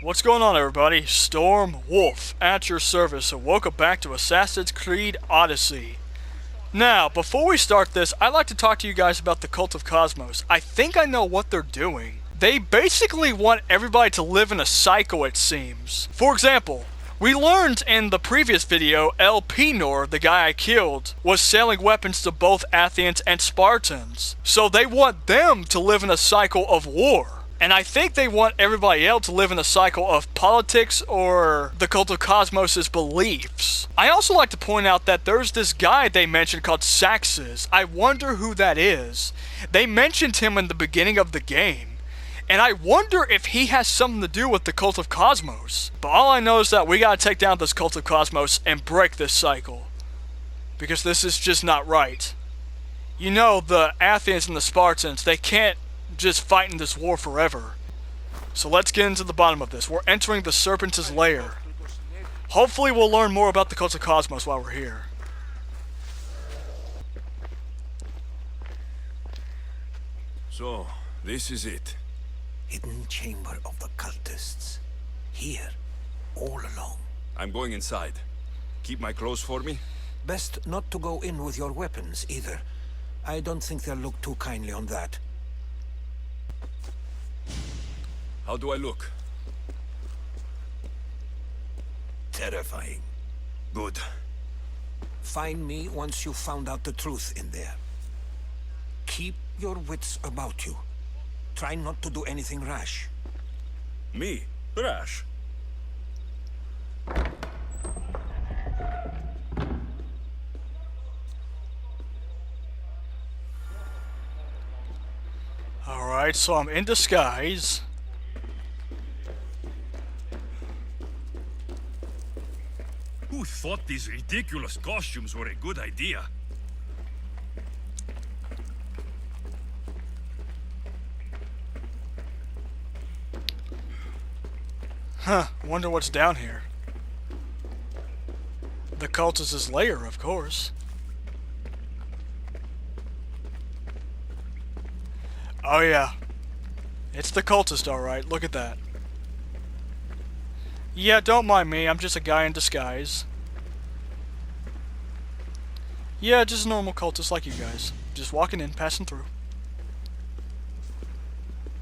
What's going on, everybody? Storm Wolf at your service, and welcome back to Assassin's Creed Odyssey. Now, before we start this, I'd like to talk to you guys about the Cult of Kosmos. I think I know what they're doing. They basically want everybody to live in a cycle, it seems. For example, we learned in the previous video, Elpenor, the guy I killed, was selling weapons to both Athenians and Spartans. So they want them to live in a cycle of war. And I think they want everybody else to live in a cycle of politics or the Cult of Kosmos' beliefs. I also like to point out that there's this guy they mentioned called Saxes. I wonder who that is. They mentioned him in the beginning of the game. And I wonder if he has something to do with the Cult of Kosmos. But all I know is that we gotta take down this Cult of Kosmos and break this cycle. Because this is just not right. You know, the Athenians and the Spartans, they can't just fight in this war forever. So let's get into the bottom of this. We're entering the Serpent's lair. Hopefully we'll learn more about the Cult of Kosmos while we're here. So, this is it. Hidden chamber of the cultists. Here, all alone. I'm going inside. Keep my clothes for me? Best not to go in with your weapons, either. I don't think they'll look too kindly on that. How do I look? Terrifying. Good. Find me once you've found out the truth in there. Keep your wits about you. Try not to do anything rash. Me? Rash? Alright, so I'm in disguise. Who thought these ridiculous costumes were a good idea? Huh, wonder what's down here. The cultist's lair, of course. Oh yeah. It's the cultist, alright. Look at that. Yeah, don't mind me. I'm just a guy in disguise. Yeah, just a normal cultist like you guys. Just walking in, passing through.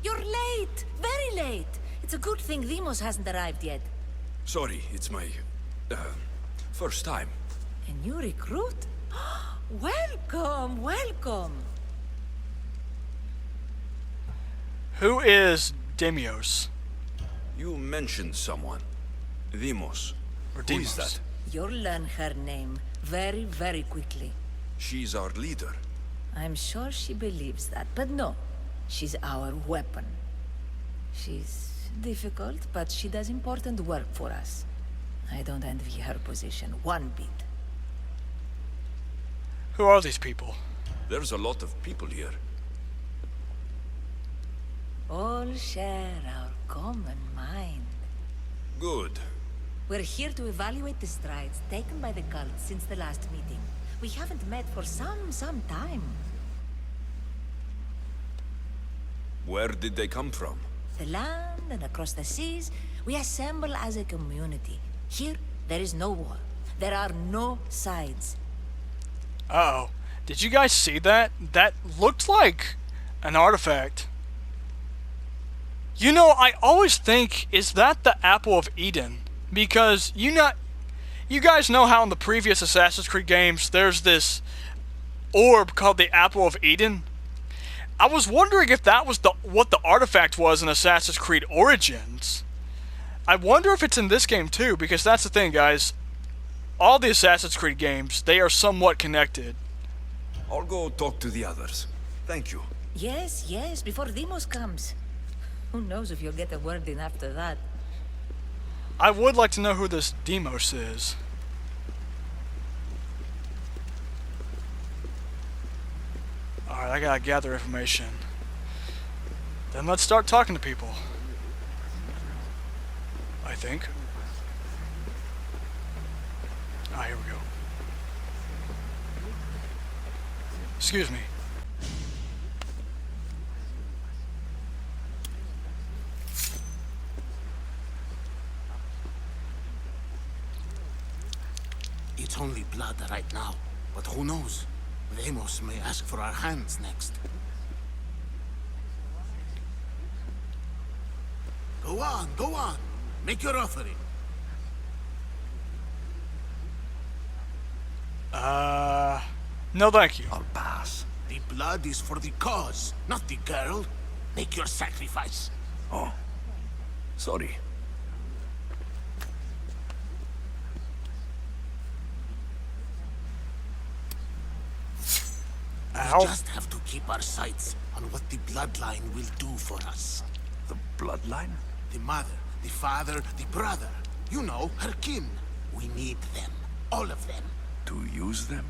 You're late! Very late! It's a good thing Demos hasn't arrived yet. Sorry, it's my... first time. A new recruit? Welcome, welcome! Who is Demios? You mentioned someone. Demos. Or Who is Demos? that? You'll learn her name very, very quickly. She's our leader. I'm sure she believes that, but no. She's our weapon. She's difficult, but she does important work for us. I don't envy her position one bit. Who are these people? There's a lot of people here. All share our common mind. Good. We're here to evaluate the strides taken by the cult since the last meeting. We haven't met for some time. Where did they come from? The land and across the seas, we assemble as a community. Here, there is no war. There are no sides. Uh-oh. Did you guys see that? That looked like an artifact. You know, I always think, is that the Apple of Eden? Because you guys know how in the previous Assassin's Creed games, there's this orb called the Apple of Eden? I was wondering if that was what the artifact was in Assassin's Creed Origins. I wonder if it's in this game too, because that's the thing, guys. All the Assassin's Creed games, they are somewhat connected. I'll go talk to the others. Thank you. Yes, yes, before Demos comes. Who knows if you'll get a word in after that. I would like to know who this Demos is. Alright, I gotta gather information. Then let's start talking to people. I think. Ah, here we go. Excuse me. It's only blood right now, but who knows? Deimos may ask for our hands next. Go on. Make your offering. No thank you. I'll pass. The blood is for the cause, not the girl. Make your sacrifice. Oh, sorry. Ow. We just have to keep our sights on what the bloodline will do for us. The bloodline? The mother, the father, the brother. You know, her kin. We need them. All of them. To use them?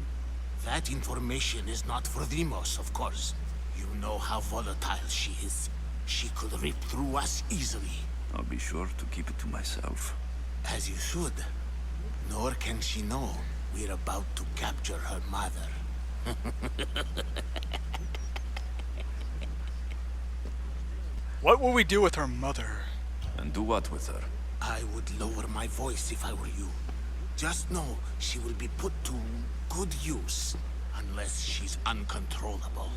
That information is not for Deimos, of course. You know how volatile she is. She could rip through us easily. I'll be sure to keep it to myself. As you should. Nor can she know we're about to capture her mother. What will we do with her mother? And do what with her? I would lower my voice if I were you. Just know she will be put to good use, unless she's uncontrollable.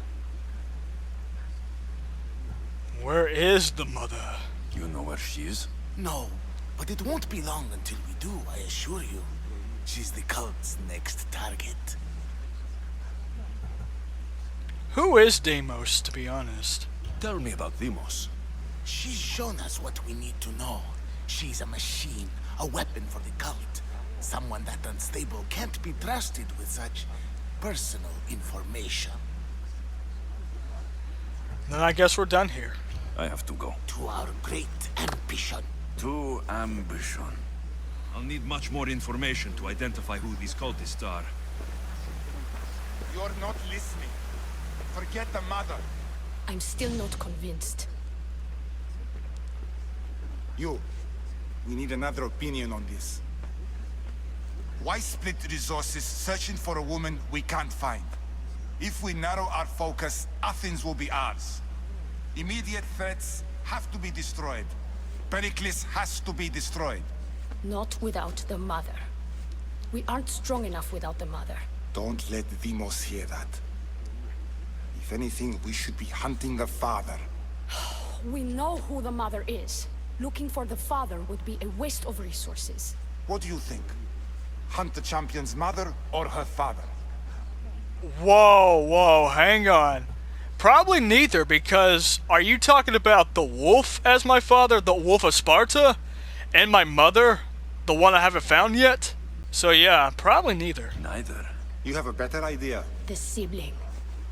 Where is the mother? You know where she is? No, but it won't be long until we do, I assure you. She's the cult's next target. Who is Deimos, to be honest? Tell me about Deimos. She's shown us what we need to know. She's a machine, a weapon for the cult. Someone that unstable can't be trusted with such personal information. Then I guess we're done here. I have to go. To our great ambition. To ambition. I'll need much more information to identify who these cultists are. You're not listening. Forget the mother. I'm still not convinced. We need another opinion on this. Why split resources searching for a woman we can't find? If we narrow our focus, Athens will be ours. Immediate threats have to be destroyed. Pericles has to be destroyed. Not without the mother. We aren't strong enough without the mother. Don't let Deimos hear that. If anything, we should be hunting the father. We know who the mother is. Looking for the father would be a waste of resources. What do you think? Hunt the champion's mother or her father? Whoa, hang on. Probably neither, because are you talking about the wolf as my father, the Wolf of Sparta? And my mother, the one I haven't found yet? So yeah, probably neither. Neither. You have a better idea. The sibling,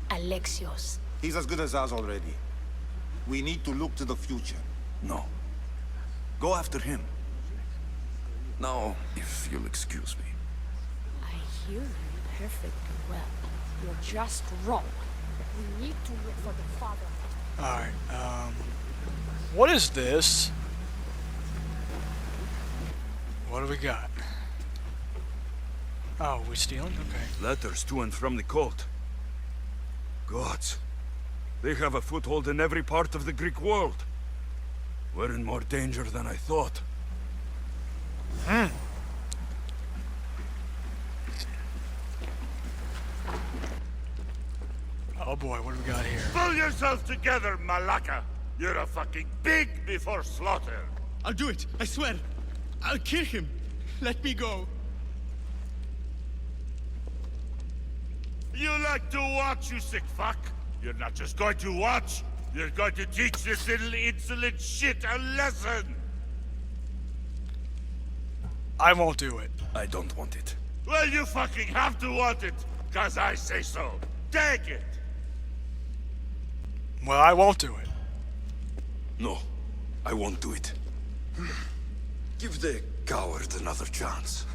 Alexios. He's as good as ours already. We need to look to the future. No. Go after him. Now, if you'll excuse me. I hear you perfectly well. You're just wrong. We need to look for the father. Alright, what is this? What do we got? Oh, we stealing? Okay. Letters to and from the cult. Gods. They have a foothold in every part of the Greek world. We're in more danger than I thought. Oh boy, what do we got here? Pull yourself together, Malaka! You're a fucking pig before slaughter! I'll do it, I swear. I'll kill him. Let me go. You like to watch, you sick fuck? You're not just going to watch, you're going to teach this little insolent shit a lesson! I won't do it. I don't want it. Well, you fucking have to want it, cause I say so. Take it! Well, I won't do it. No, I won't do it. Give the coward another chance.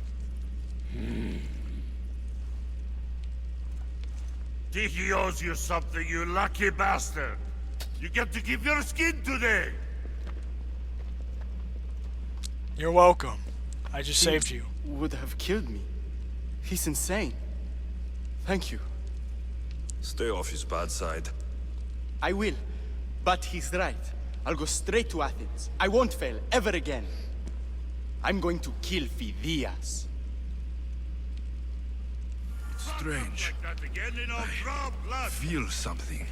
Tiki owes you something, you lucky bastard! You get to keep your skin today! You're welcome. I just saved you. Would have killed me. He's insane. Thank you. Stay off his bad side. I will. But he's right. I'll go straight to Athens. I won't fail ever again. I'm going to kill Phidias. strange. Like that again in our proud blood. Feel something.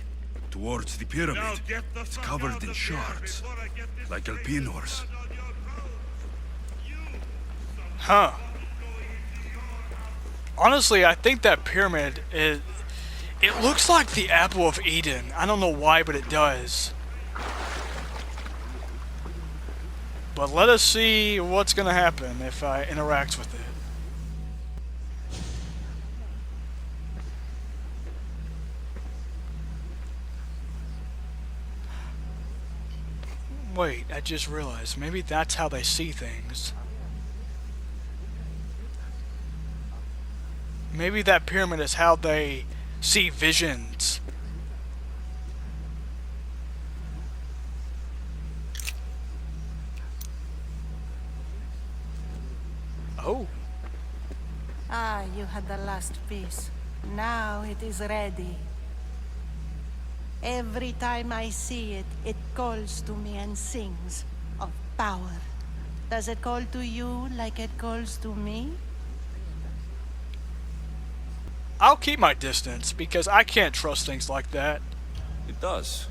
Towards the pyramid. Now get the It's fuck covered out in of here shards. before I get this Like thing Elpenor's. on your road. Huh. Honestly, I think that pyramid is... It looks like the Apple of Eden. I don't know why, but it does. But let us see what's going to happen if I interact with it. Wait, I just realized. Maybe that's how they see things. Maybe that pyramid is how they see visions. Oh. Ah, you had the last piece. Now it is ready. Every time I see it, it calls to me and sings of power. Does it call to you like it calls to me? I'll keep my distance, because I can't trust things like that. It does.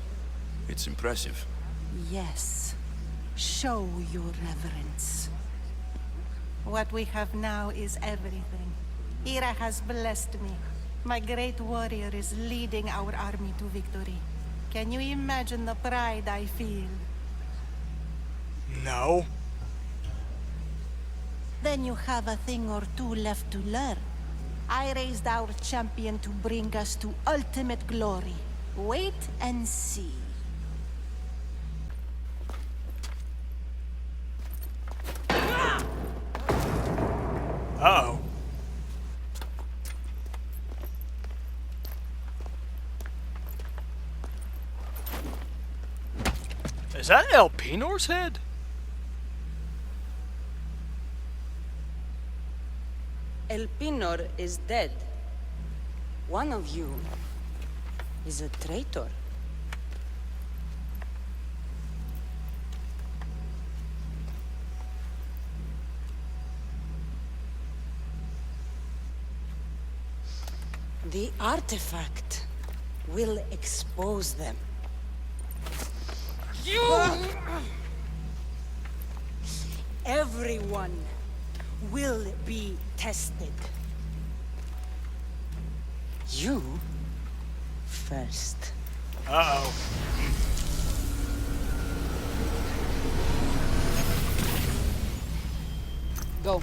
It's impressive. Yes. Show your reverence. What we have now is everything. Ira has blessed me. My great warrior is leading our army to victory. Can you imagine the pride I feel? No. Then you have a thing or two left to learn. I raised our champion to bring us to ultimate glory. Wait and see. Uh-oh. Is that Elpenor's head? Elpenor is dead. One of you is a traitor. The artifact will expose them. Everyone will be tested. You first. Uh-oh. Go.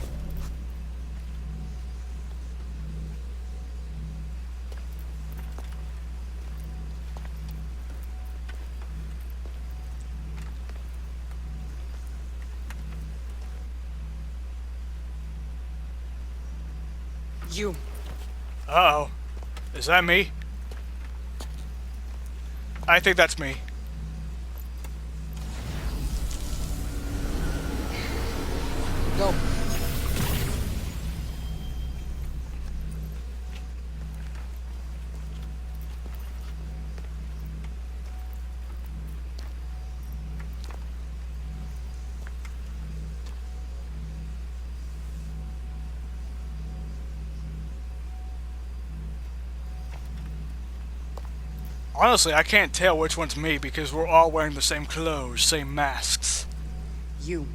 You. Uh-oh. Is that me? I think that's me. Go. Honestly, I can't tell which one's me because we're all wearing the same clothes, same masks. You.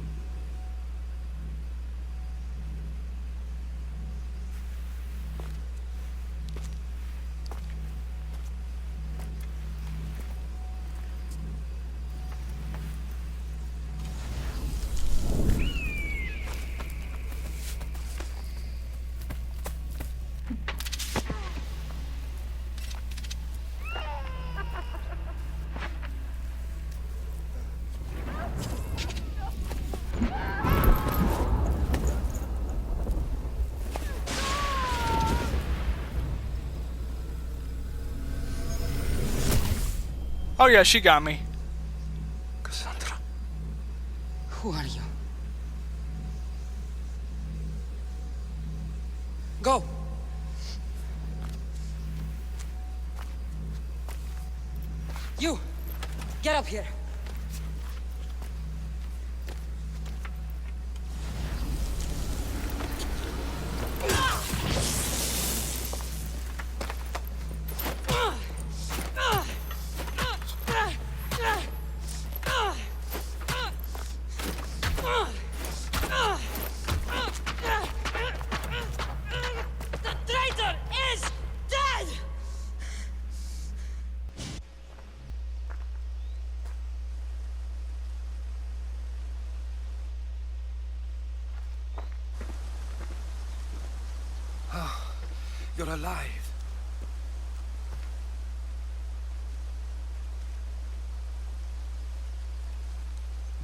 Oh yeah, she got me. Cassandra. Who are you? Go. You. Get up here. You're alive.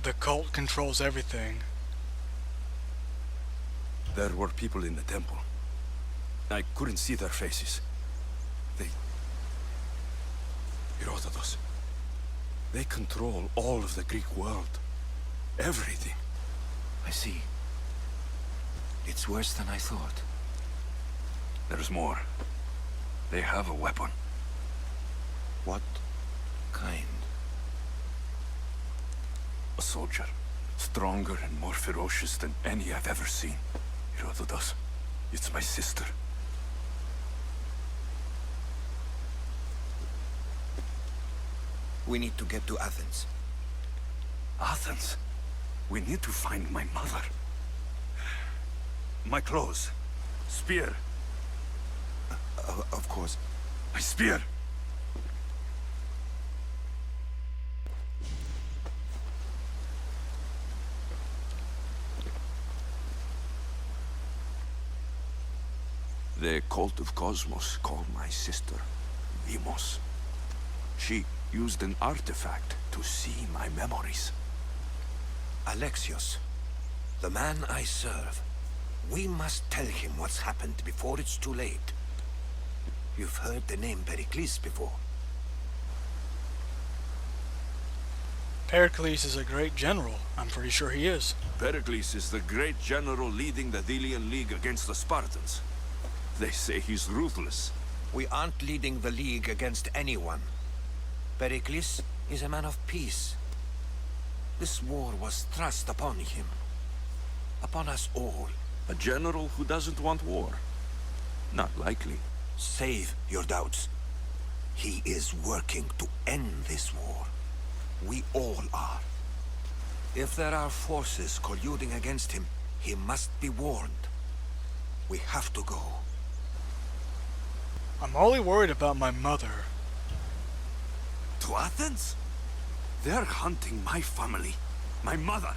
The cult controls everything. There were people in the temple. I couldn't see their faces. Herodotus. They control all of the Greek world. Everything. I see. It's worse than I thought. There's more. They have a weapon. What kind? A soldier. Stronger and more ferocious than any I've ever seen. Herodotus. It's my sister. We need to get to Athens. Athens? We need to find my mother. My clothes. Spear. Of course. My spear! The Cult of Kosmos called my sister Demos. She used an artifact to see my memories. Alexios, the man I serve. We must tell him what's happened before it's too late. You've heard the name Pericles before. Pericles is a great general. I'm pretty sure he is. Pericles is the great general leading the Delian League against the Spartans. They say he's ruthless. We aren't leading the League against anyone. Pericles is a man of peace. This war was thrust upon him. Upon us all. A general who doesn't want war? Not likely. Save your doubts. He is working to end this war. We all are. If there are forces colluding against him, he must be warned. We have to go. I'm only worried about my mother. To Athens? They're hunting my family. My mother.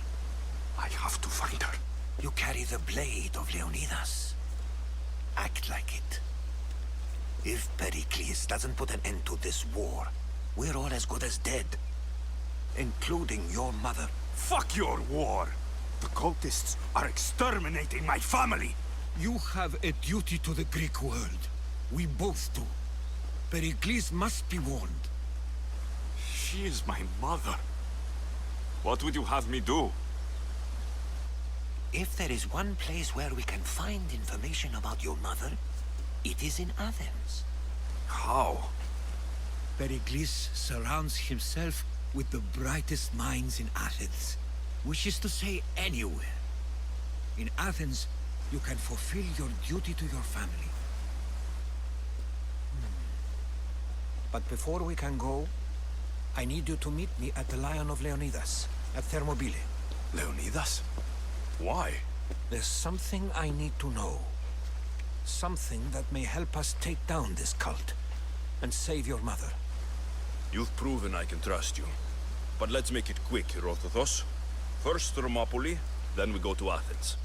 I have to find her. You carry the blade of Leonidas. Act like it. If Pericles doesn't put an end to this war, we're all as good as dead. Including your mother. Fuck your war! The cultists are exterminating my family! You have a duty to the Greek world. We both do. Pericles must be warned. She is my mother. What would you have me do? If there is one place where we can find information about your mother, it is in Athens. How? Pericles surrounds himself with the brightest minds in Athens. Which is to say, anywhere. In Athens, you can fulfill your duty to your family. But before we can go, I need you to meet me at the Lion of Leonidas, at Thermopylae. Leonidas? Why? There's something I need to know. Something that may help us take down this cult and save your mother. You've proven I can trust you. But let's make it quick, Herodotus. First Thermopylae, then we go to Athens.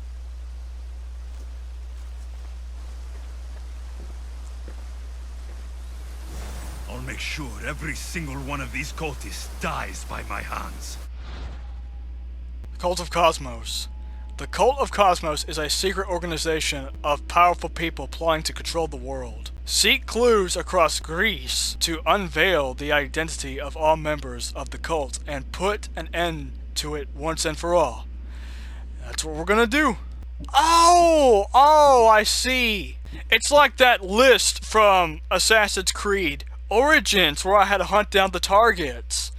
I'll make sure every single one of these cultists dies by my hands. Cult of Kosmos. The Cult of Kosmos is a secret organization of powerful people plotting to control the world. Seek clues across Greece to unveil the identity of all members of the cult and put an end to it once and for all. That's what we're gonna do. Oh, I see. It's like that list from Assassin's Creed Origins where I had to hunt down the targets.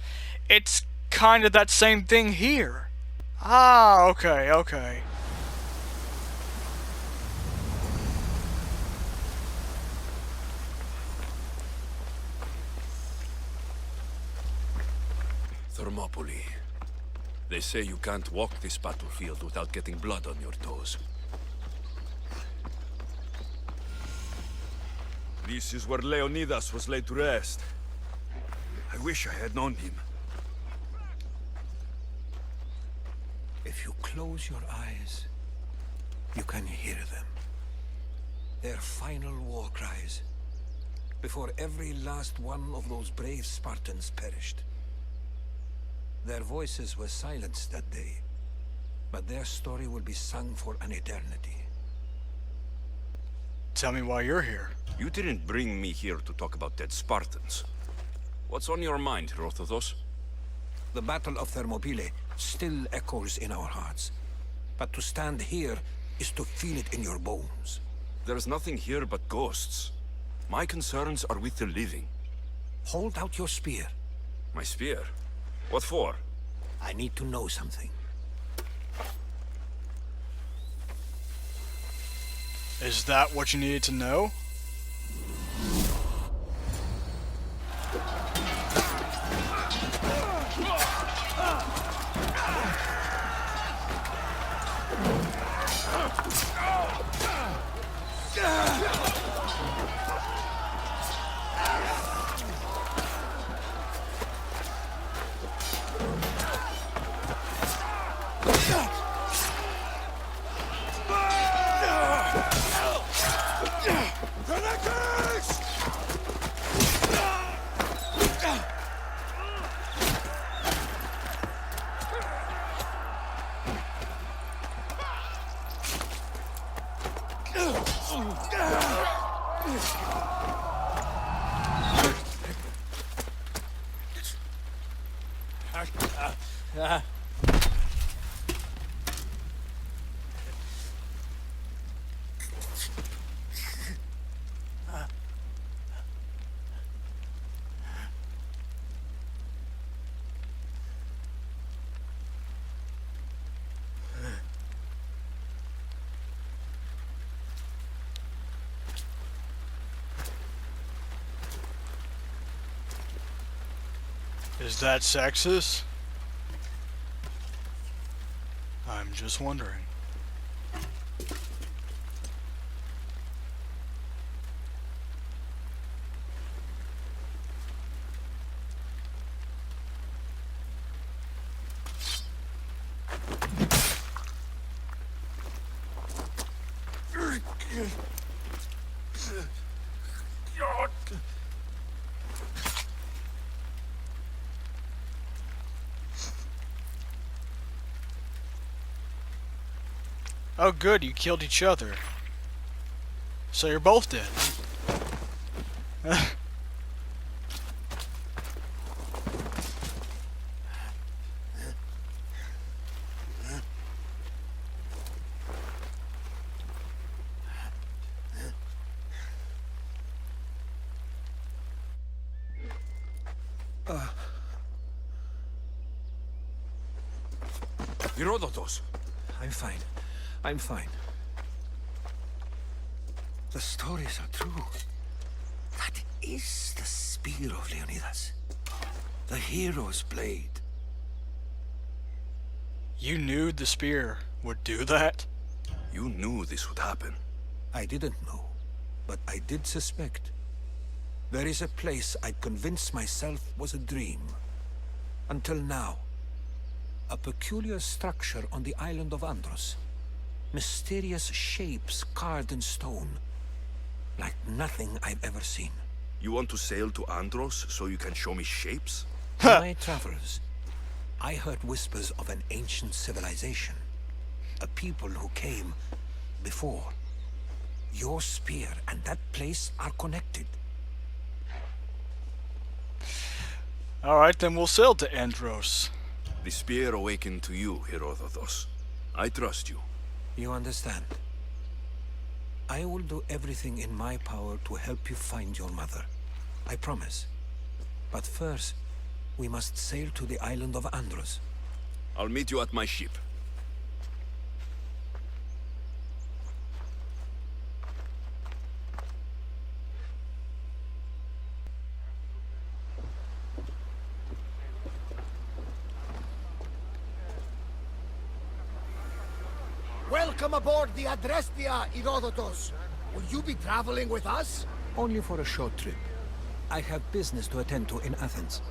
It's kind of that same thing here. Ah, okay. Thermopylae. They say you can't walk this battlefield without getting blood on your toes. This is where Leonidas was laid to rest. I wish I had known him. If you close your eyes, you can hear them. Their final war cries, before every last one of those brave Spartans perished. Their voices were silenced that day, but their story will be sung for an eternity. Tell me why you're here. You didn't bring me here to talk about dead Spartans. What's on your mind, Herodotus? The Battle of Thermopylae still echoes in our hearts. But to stand here is to feel it in your bones. There's nothing here but ghosts. My concerns are with the living. Hold out your spear. My spear? What for? I need to know something. Is that what you needed to know? Is that sexist? I'm just wondering. Oh good, you killed each other. So you're both dead. Herodotus! I'm fine. I'm fine. The stories are true. That is the spear of Leonidas. The hero's blade. You knew the spear would do that? You knew this would happen. I didn't know, but I did suspect. There is a place I'd convinced myself was a dream. Until now. A peculiar structure on the island of Andros. Mysterious shapes carved in stone. Like nothing I've ever seen. You want to sail to Andros so you can show me shapes? In my travels, I heard whispers of an ancient civilization. A people who came before. Your spear and that place are connected. Alright, then we'll sail to Andros. The spear awakened to you, Herodotus. I trust you. You understand? I will do everything in my power to help you find your mother. I promise. But first, we must sail to the island of Andros. I'll meet you at my ship. Welcome aboard the Adrestia, Herodotus. Will you be traveling with us? Only for a short trip. I have business to attend to in Athens.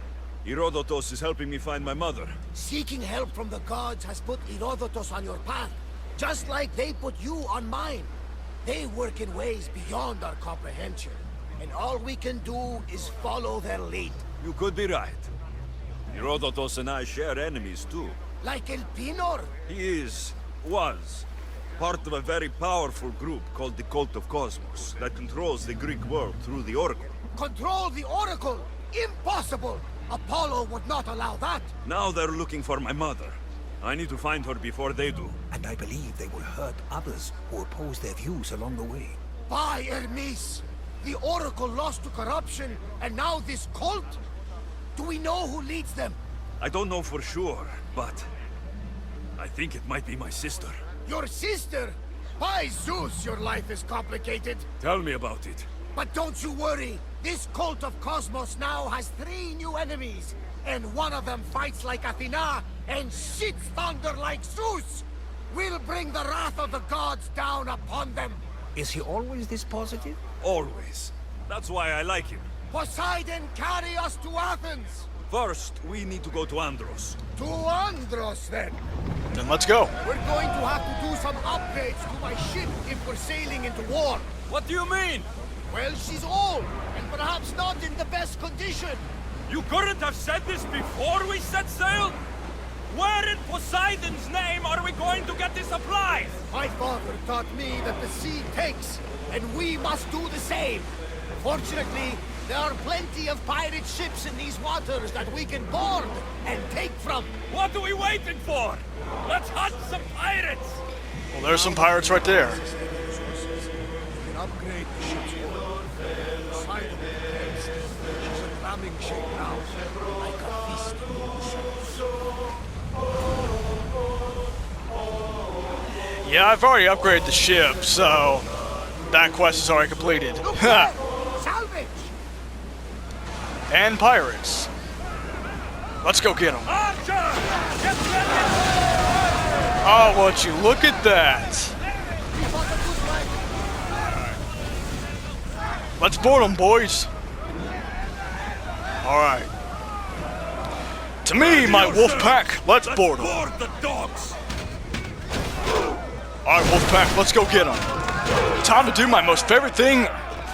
Herodotus is helping me find my mother. Seeking help from the gods has put Herodotus on your path, just like they put you on mine. They work in ways beyond our comprehension, and all we can do is follow their lead. You could be right. Herodotus and I share enemies too. Like Elpenor? He was, part of a very powerful group called the Cult of Kosmos that controls the Greek world through the Oracle. Control the Oracle? Impossible! Apollo would not allow that! Now they're looking for my mother. I need to find her before they do. And I believe they will hurt others who oppose their views along the way. By Hermes! The Oracle lost to corruption, and now this cult? Do we know who leads them? I don't know for sure, but I think it might be my sister. Your sister? By Zeus, your life is complicated. Tell me about it. But don't you worry. This Cult of Kosmos now has 3 new enemies. And one of them fights like Athena and shits thunder like Zeus. We'll bring the wrath of the gods down upon them. Is he always this positive? Always. That's why I like him. Poseidon, carry us to Athens! First, we need to go to Andros. To Andros, then! Then let's go. We're going to have to do some upgrades to my ship if we're sailing into war. What do you mean? Well, she's old, and perhaps not in the best condition. You couldn't have said this before we set sail? Where in Poseidon's name are we going to get the supplies? My father taught me that the sea takes, and we must do the same. Fortunately, there are plenty of pirate ships in these waters that we can board and take from. What are we waiting for? Let's hunt some pirates! Well, there's some pirates right there. Upgrade the ship's hull. Poseidon is she's in ramming shape now, like a feast. Yeah, I've already upgraded the ship, so that quest is already completed. Salvage! And pirates. Let's go get them. Oh, would you look at that? Let's board them, boys. All right. To me, my wolf pack, let's board them. Board the dogs! All right, wolf pack, let's go get them. Time to do my most favorite thing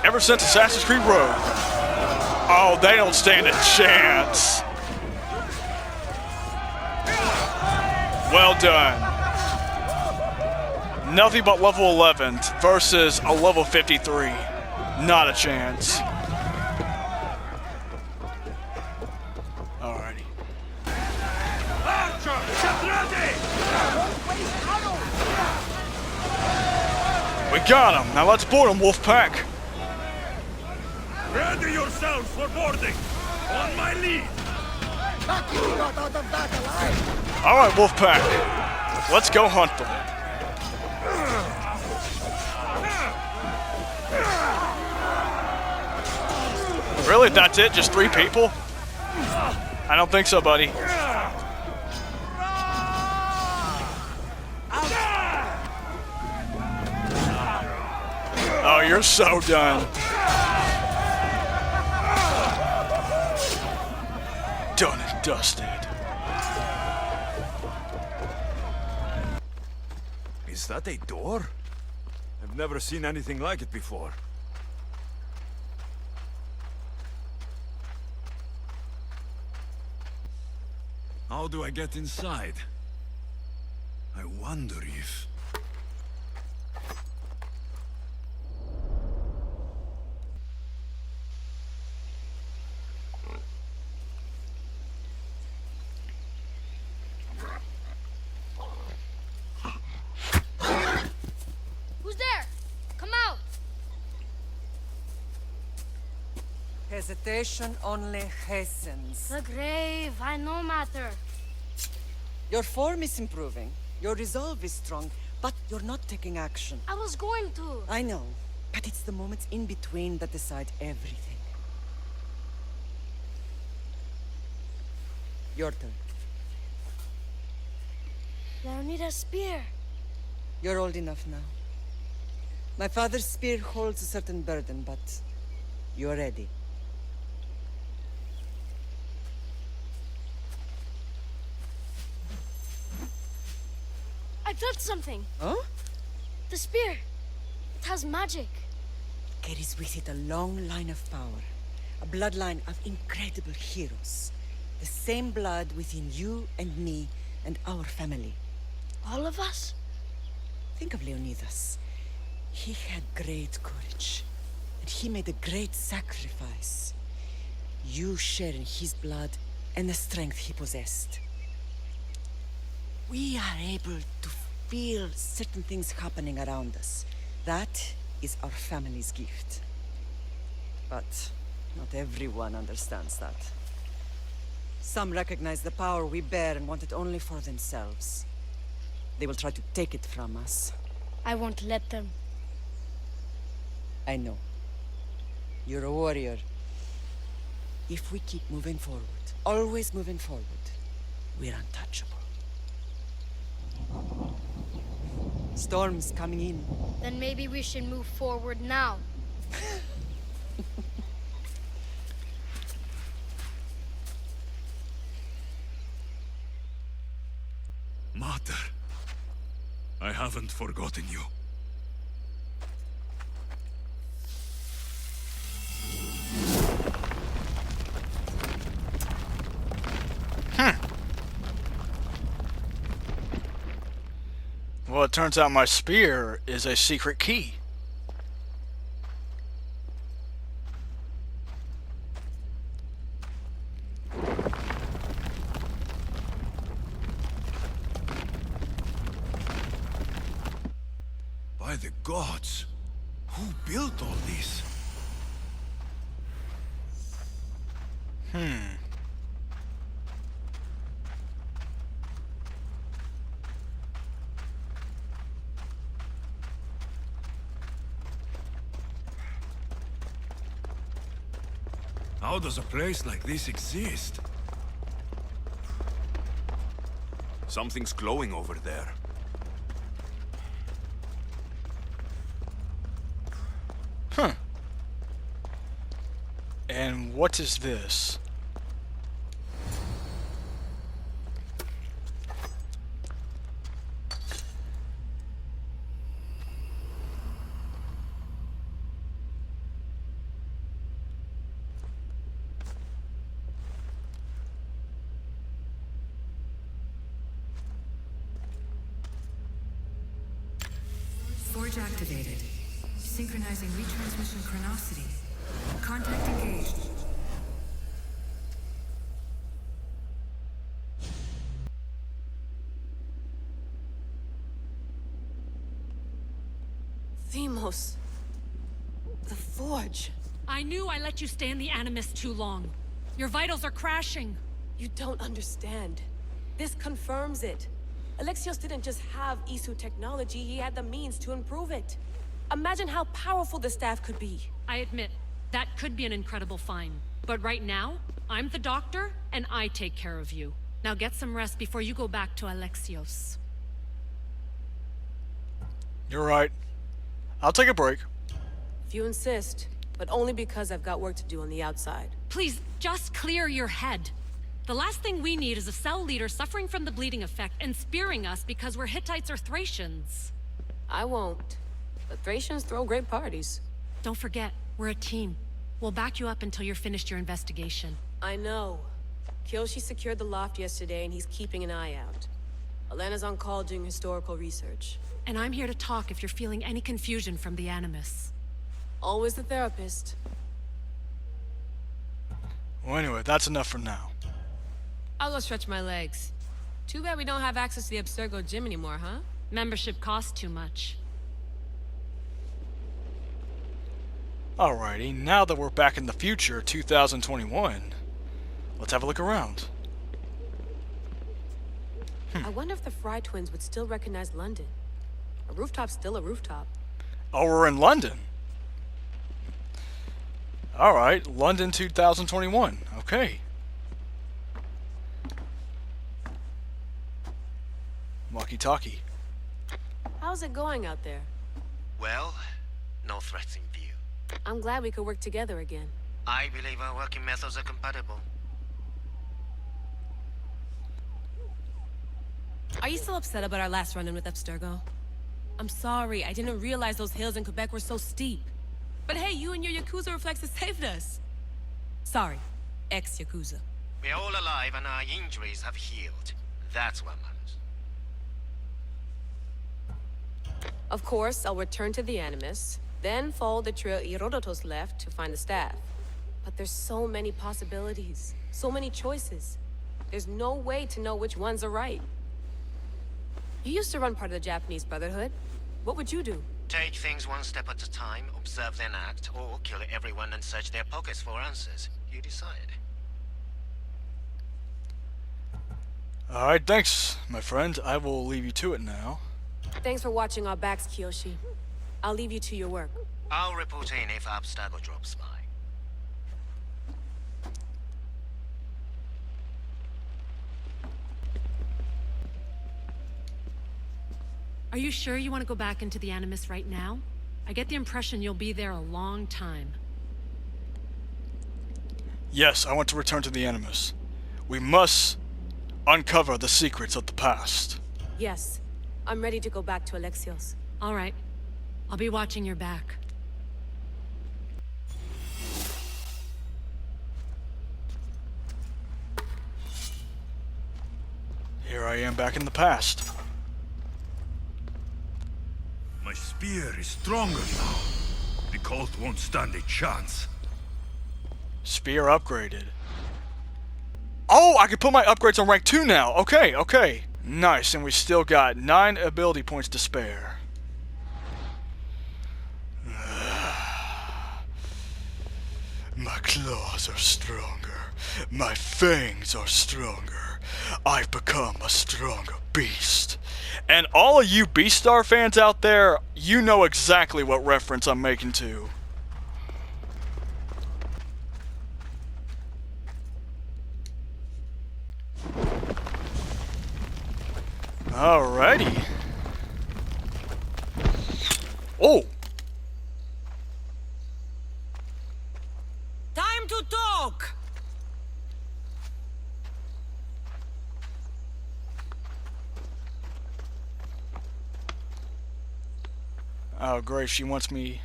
ever since Assassin's Creed Rogue. Oh, they don't stand a chance. Well done. Nothing but level 11 versus a level 53. Not a chance. Alrighty. Archer, get ready! We got him. Now let's board him, Wolfpack. Ready yourselves for boarding! On my lead! Alright, Wolfpack. Let's go hunt them. Really? That's it? Just 3 people? I don't think so, buddy. Oh, you're so done. Done and dusted. Is that a door? I've never seen anything like it before. How do I get inside? I wonder if... Who's there? Come out! Hesitation only hastens. The grave, I no matter. Your form is improving. Your resolve is strong, but you're not taking action. I was going to. I know, but it's the moments in between that decide everything. Your turn. Leonidas' spear. You're old enough now. My father's spear holds a certain burden, but you're ready. I felt something. Huh? The spear. It has magic. Carries with it a long line of power. A bloodline of incredible heroes. The same blood within you and me and our family. All of us? Think of Leonidas. He had great courage. And he made a great sacrifice. You share in his blood and the strength he possessed. We are able to feel certain things happening around us. That is our family's gift. But not everyone understands that. Some recognize the power we bear and want it only for themselves. They will try to take it from us. I won't let them. I know. You're a warrior. If we keep moving forward, always moving forward, we're untouchable. Storm's coming in. Then maybe we should move forward now. Mater, I haven't forgotten you. Well, it turns out my spear is a secret key. By the gods, who built all this? How does a place like this exist? Something's glowing over there. Huh. And what is this? Forge activated. Synchronizing retransmission chronicity. Contact engaged. Themos. The Forge. I knew I let you stay in the Animus too long. Your vitals are crashing. You don't understand. This confirms it. Alexios didn't just have Isu technology, he had the means to improve it. Imagine how powerful the staff could be. I admit, that could be an incredible find. But right now, I'm the doctor, and I take care of you. Now get some rest before you go back to Alexios. You're right. I'll take a break. If you insist, but only because I've got work to do on the outside. Please, just clear your head. The last thing we need is a cell leader suffering from the bleeding effect and spearing us because we're Hittites or Thracians. I won't. The Thracians throw great parties. Don't forget, we're a team. We'll back you up until you're finished your investigation. I know. Kyoshi secured the loft yesterday and he's keeping an eye out. Elena's on call doing historical research. And I'm here to talk if you're feeling any confusion from the Animus. Always the therapist. Well, anyway, that's enough for now. I'll go stretch my legs. Too bad we don't have access to the Abstergo gym anymore, huh? Membership costs too much. Alrighty, now that we're back in the future, 2021, let's have a look around. I wonder if the Fry twins would still recognize London. A rooftop's still a rooftop. Oh, we're in London. Alright, London 2021. Okay. Walkie-talkie. How's it going out there? Well, no threats in view. I'm glad we could work together again. I believe our working methods are compatible. Are you still upset about our last run-in with Abstergo? I'm sorry. I didn't realize those hills in Quebec were so steep. But hey, you and your Yakuza reflexes saved us. Sorry, ex-Yakuza. We're all alive and our injuries have healed. That's what matters. Of course, I'll return to the Animus, then follow the trail Herodotus left to find the staff. But there's so many possibilities, so many choices. There's no way to know which ones are right. You used to run part of the Japanese Brotherhood. What would you do? Take things one step at a time, observe then act, or kill everyone and search their pockets for answers. You decide. Alright, thanks, my friend. I will leave you to it now. Thanks for watching our backs, Kiyoshi. I'll leave you to your work. I'll report in if Abstergo drops by. Are you sure you want to go back into the Animus right now? I get the impression you'll be there a long time. Yes, I want to return to the Animus. We must uncover the secrets of the past. Yes. I'm ready to go back to Alexios. All right. I'll be watching your back. Here I am back in the past. My spear is stronger now. The cult won't stand a chance. Spear upgraded. Oh, I can put my upgrades on rank 2 now. Okay, okay. Nice, and we still got 9 ability points to spare. My claws are stronger. My fangs are stronger. I've become a stronger beast. And all of you Beastar fans out there, you know exactly what reference I'm making to. Alrighty. Oh! Time to talk! Oh great, she wants me.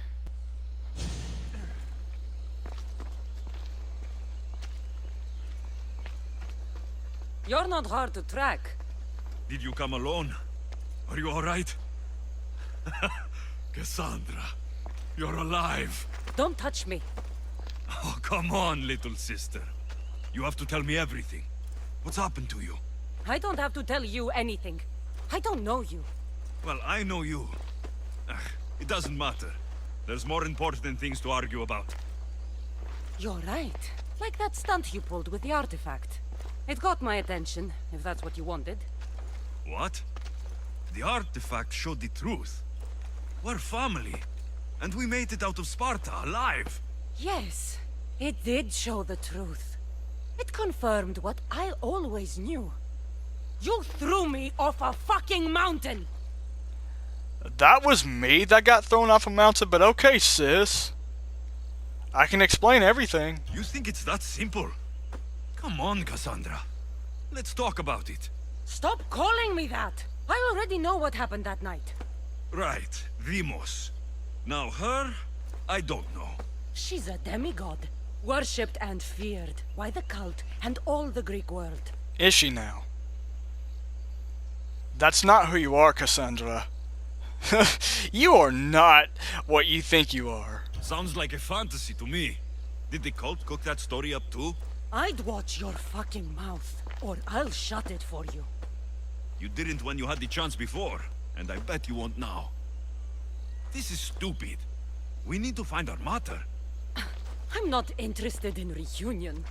You're not hard to track. Did you come alone? Are you alright? Cassandra, you're alive. Don't touch me. Oh, come on, little sister. You have to tell me everything. What's happened to you? I don't have to tell you anything. I don't know you. Well, I know you. It doesn't matter. There's more important things to argue about. You're right. Like that stunt you pulled with the artifact. It got my attention, if that's what you wanted. What? The artifact showed the truth. We're family. And we made it out of Sparta, alive. Yes, it did show the truth. It confirmed what I always knew. You threw me off a fucking mountain! That was me that got thrown off a mountain, but okay, sis. I can explain everything. You think it's that simple? Come on, Cassandra. Let's talk about it. Stop calling me that! I already know what happened that night. Right, Demos. Now her, I don't know. She's a demigod. Worshipped and feared by the cult and all the Greek world. Is she now? That's not who you are, Cassandra. You are not what you think you are. Sounds like a fantasy to me. Did the cult cook that story up too? I'd watch your fucking mouth, or I'll shut it for you. You didn't when you had the chance before, and I bet you won't now. This is stupid. We need to find our mater. I'm not interested in reunion.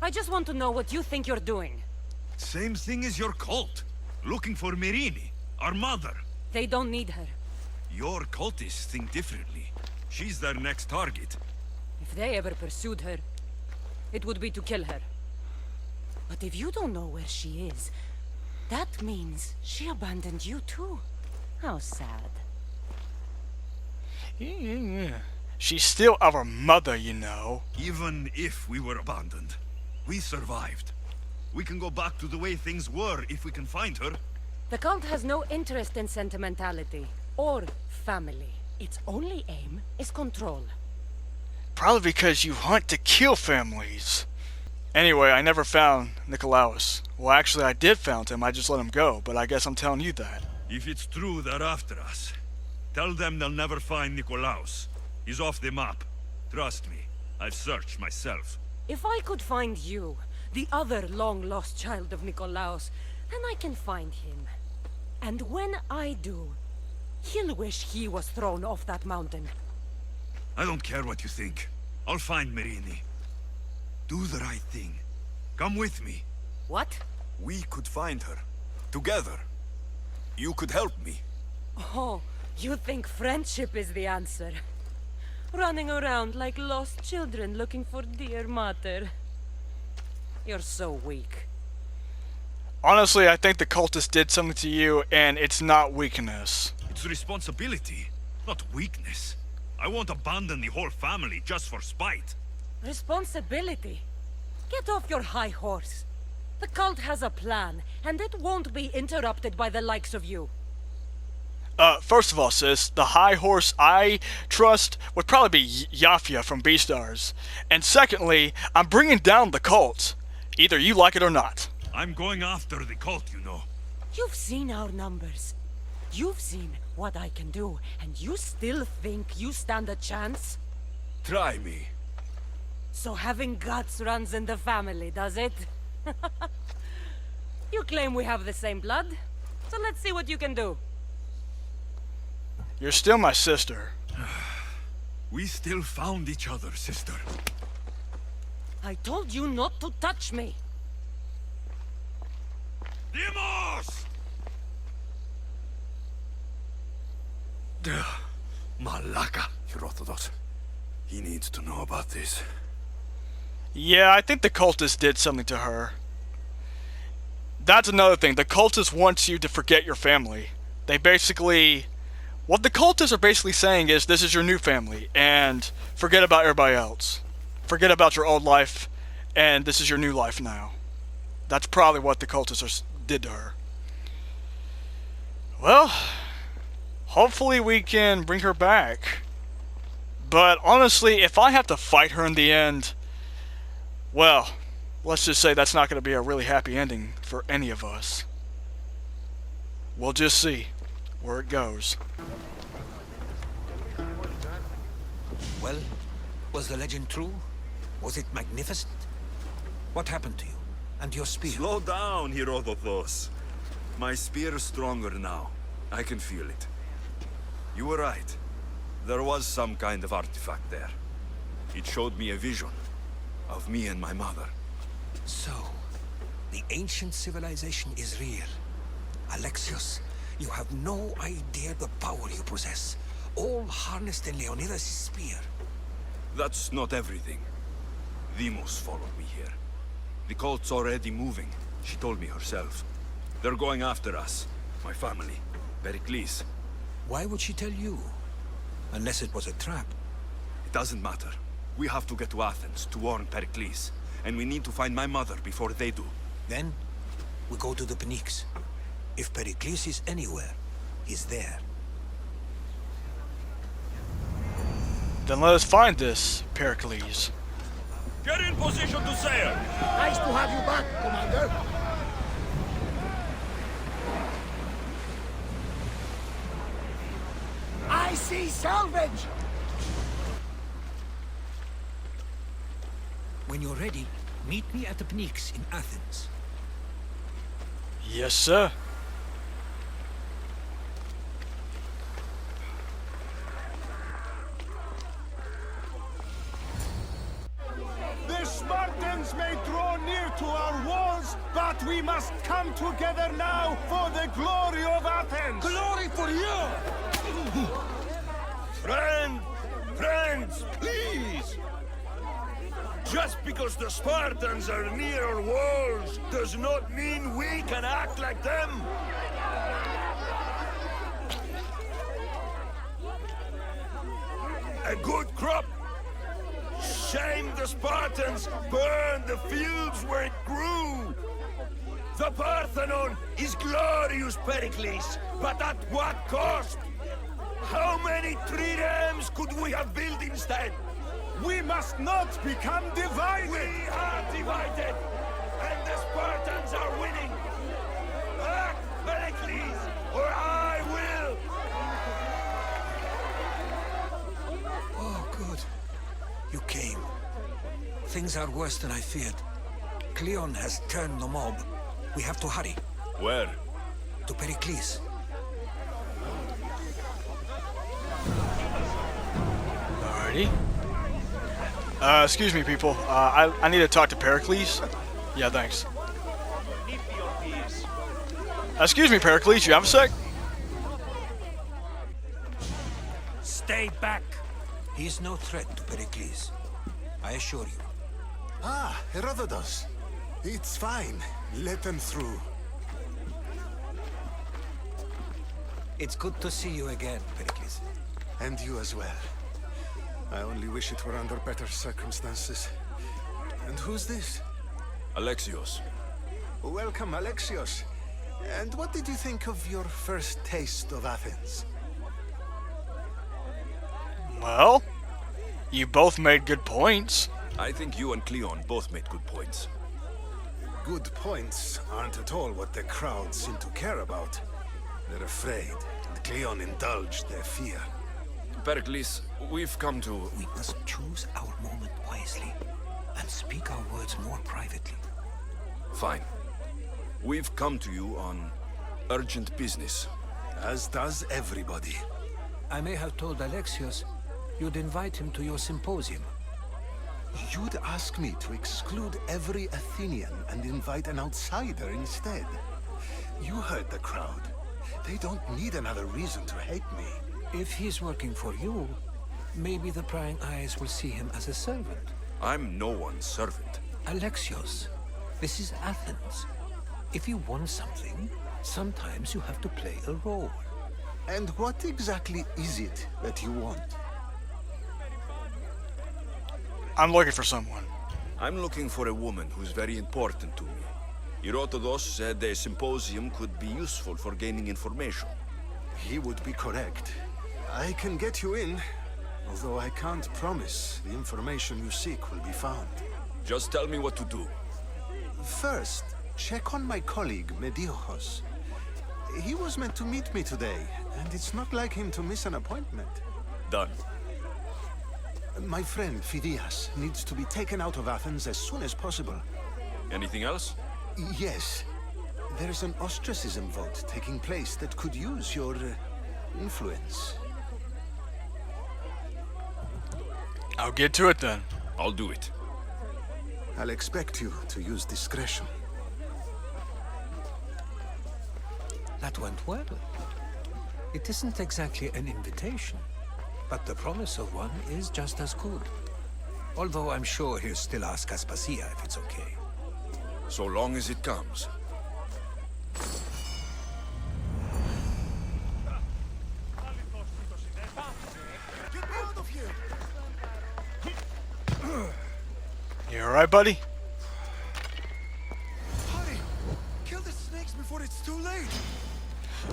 I just want to know what you think you're doing. Same thing as your cult. Looking for Myrrine, our mother. They don't need her. Your cultists think differently. She's their next target. If they ever pursued her, it would be to kill her. But if you don't know where she is, that means she abandoned you too. How sad. She's still our mother, you know. Even if we were abandoned, we survived. We can go back to the way things were if we can find her. The cult has no interest in sentimentality. or family. Its only aim is control. Probably because you hunt to kill families. Anyway, I never found Nikolaos. Well, actually, I did found him. I just let him go, but I guess I'm telling you that. If it's true they're after us, tell them they'll never find Nikolaos. He's off the map. Trust me, I've searched myself. If I could find you, the other long-lost child of Nikolaos, then I can find him. And when I do, he'll wish he was thrown off that mountain. I don't care what you think. I'll find Myrrine. Do the right thing. Come with me. What? We could find her. Together. You could help me. Oh, you think friendship is the answer? Running around like lost children looking for dear mother. You're so weak. Honestly, I think the cultist did something to you, and it's not weakness. It's responsibility, not weakness. I won't abandon the whole family just for spite. Responsibility? Get off your high horse. The cult has a plan, and it won't be interrupted by the likes of you. First of all, sis, the high horse I trust would probably be Yafia from Beastars. And secondly, I'm bringing down the cult. Either you like it or not. I'm going after the cult, you know. You've seen our numbers. You've seen what I can do, and you still think you stand a chance? Try me. So having guts runs in the family, does it? You claim we have the same blood, so let's see what you can do. You're still my sister. We still found each other, sister. I told you not to touch me. Demos! Malaka. Herodotus. He needs to know about this. Yeah, I think the cultist did something to her. That's another thing. The cultist wants you to forget your family. They basically... What the cultists are basically saying is, this is your new family, and forget about everybody else. Forget about your old life, and this is your new life now. That's probably what the cultists did to her. Well, hopefully we can bring her back. But honestly, if I have to fight her in the end, well, let's just say that's not going to be a really happy ending for any of us. We'll just see where it goes. Well, was the legend true? Was it magnificent? What happened to you? And your spear? Slow down, Herodotus. My spear is stronger now. I can feel it. You were right. There was some kind of artifact there. It showed me a vision of me and my mother. So, the ancient civilization is real. Alexios, you have no idea the power you possess. All harnessed in Leonidas' spear. That's not everything. Demos followed me here. The cult's already moving. She told me herself. They're going after us. My family. Pericles. Why would she tell you? Unless it was a trap. It doesn't matter. We have to get to Athens to warn Pericles. And we need to find my mother before they do. Then, we go to the Pnyx. If Pericles is anywhere, he's there. Then let us find this Pericles. Get in position to sail! Nice to have you back, Commander. I see salvage! When you're ready, meet me at the Pnyx in Athens. Yes, sir. The Spartans may draw near to our walls, but we must come together now for the glory of Athens! Glory for you! Friends, please! Just because the Spartans are near our walls does not mean we can act like them! A good crop? Shame the Spartans burned the fields where it grew! The Parthenon is glorious, Pericles, but at what cost? How many triremes could we have built instead? We must not become divided! We are divided! And the Spartans are winning! Act, Pericles, or I will! Oh, good. You came. Things are worse than I feared. Cleon has turned the mob. We have to hurry. Where? To Pericles. Alrighty. Excuse me, people. I need to talk to Pericles. Yeah, thanks. Excuse me, Pericles. You have a sec? Stay back! He's no threat to Pericles. I assure you. Ah, Herodotus. It's fine. Let them through. It's good to see you again, Pericles. And you as well. I only wish it were under better circumstances. And who's this? Alexios. Welcome, Alexios. And what did you think of your first taste of Athens? Well, you both made good points. I think you and Cleon both made good points. Good points aren't at all what the crowd seem to care about. They're afraid, and Cleon indulged their fear. Pericles, we've come to... We must choose our moment wisely, and speak our words more privately. Fine. We've come to you on urgent business. As does everybody. I may have told Alexios you'd invite him to your symposium. You'd ask me to exclude every Athenian and invite an outsider instead. You heard the crowd. They don't need another reason to hate me. If he's working for you, maybe the prying eyes will see him as a servant. I'm no one's servant. Alexios, this is Athens. If you want something, sometimes you have to play a role. And what exactly is it that you want? I'm looking for someone. I'm looking for a woman who's very important to me. Herodotus said a symposium could be useful for gaining information. He would be correct. I can get you in, although I can't promise the information you seek will be found. Just tell me what to do. First, check on my colleague, Mediochos. He was meant to meet me today, and it's not like him to miss an appointment. Done. My friend, Phidias, needs to be taken out of Athens as soon as possible. Anything else? Yes. There's an ostracism vote taking place that could use your influence. I'll get to it then. I'll do it. I'll expect you to use discretion. That went well. It isn't exactly an invitation, but the promise of one is just as good. Although I'm sure he'll still ask Aspasia if it's okay. So long as it comes. Get me out of here! You alright, buddy? Hurry! Kill the snakes before it's too late!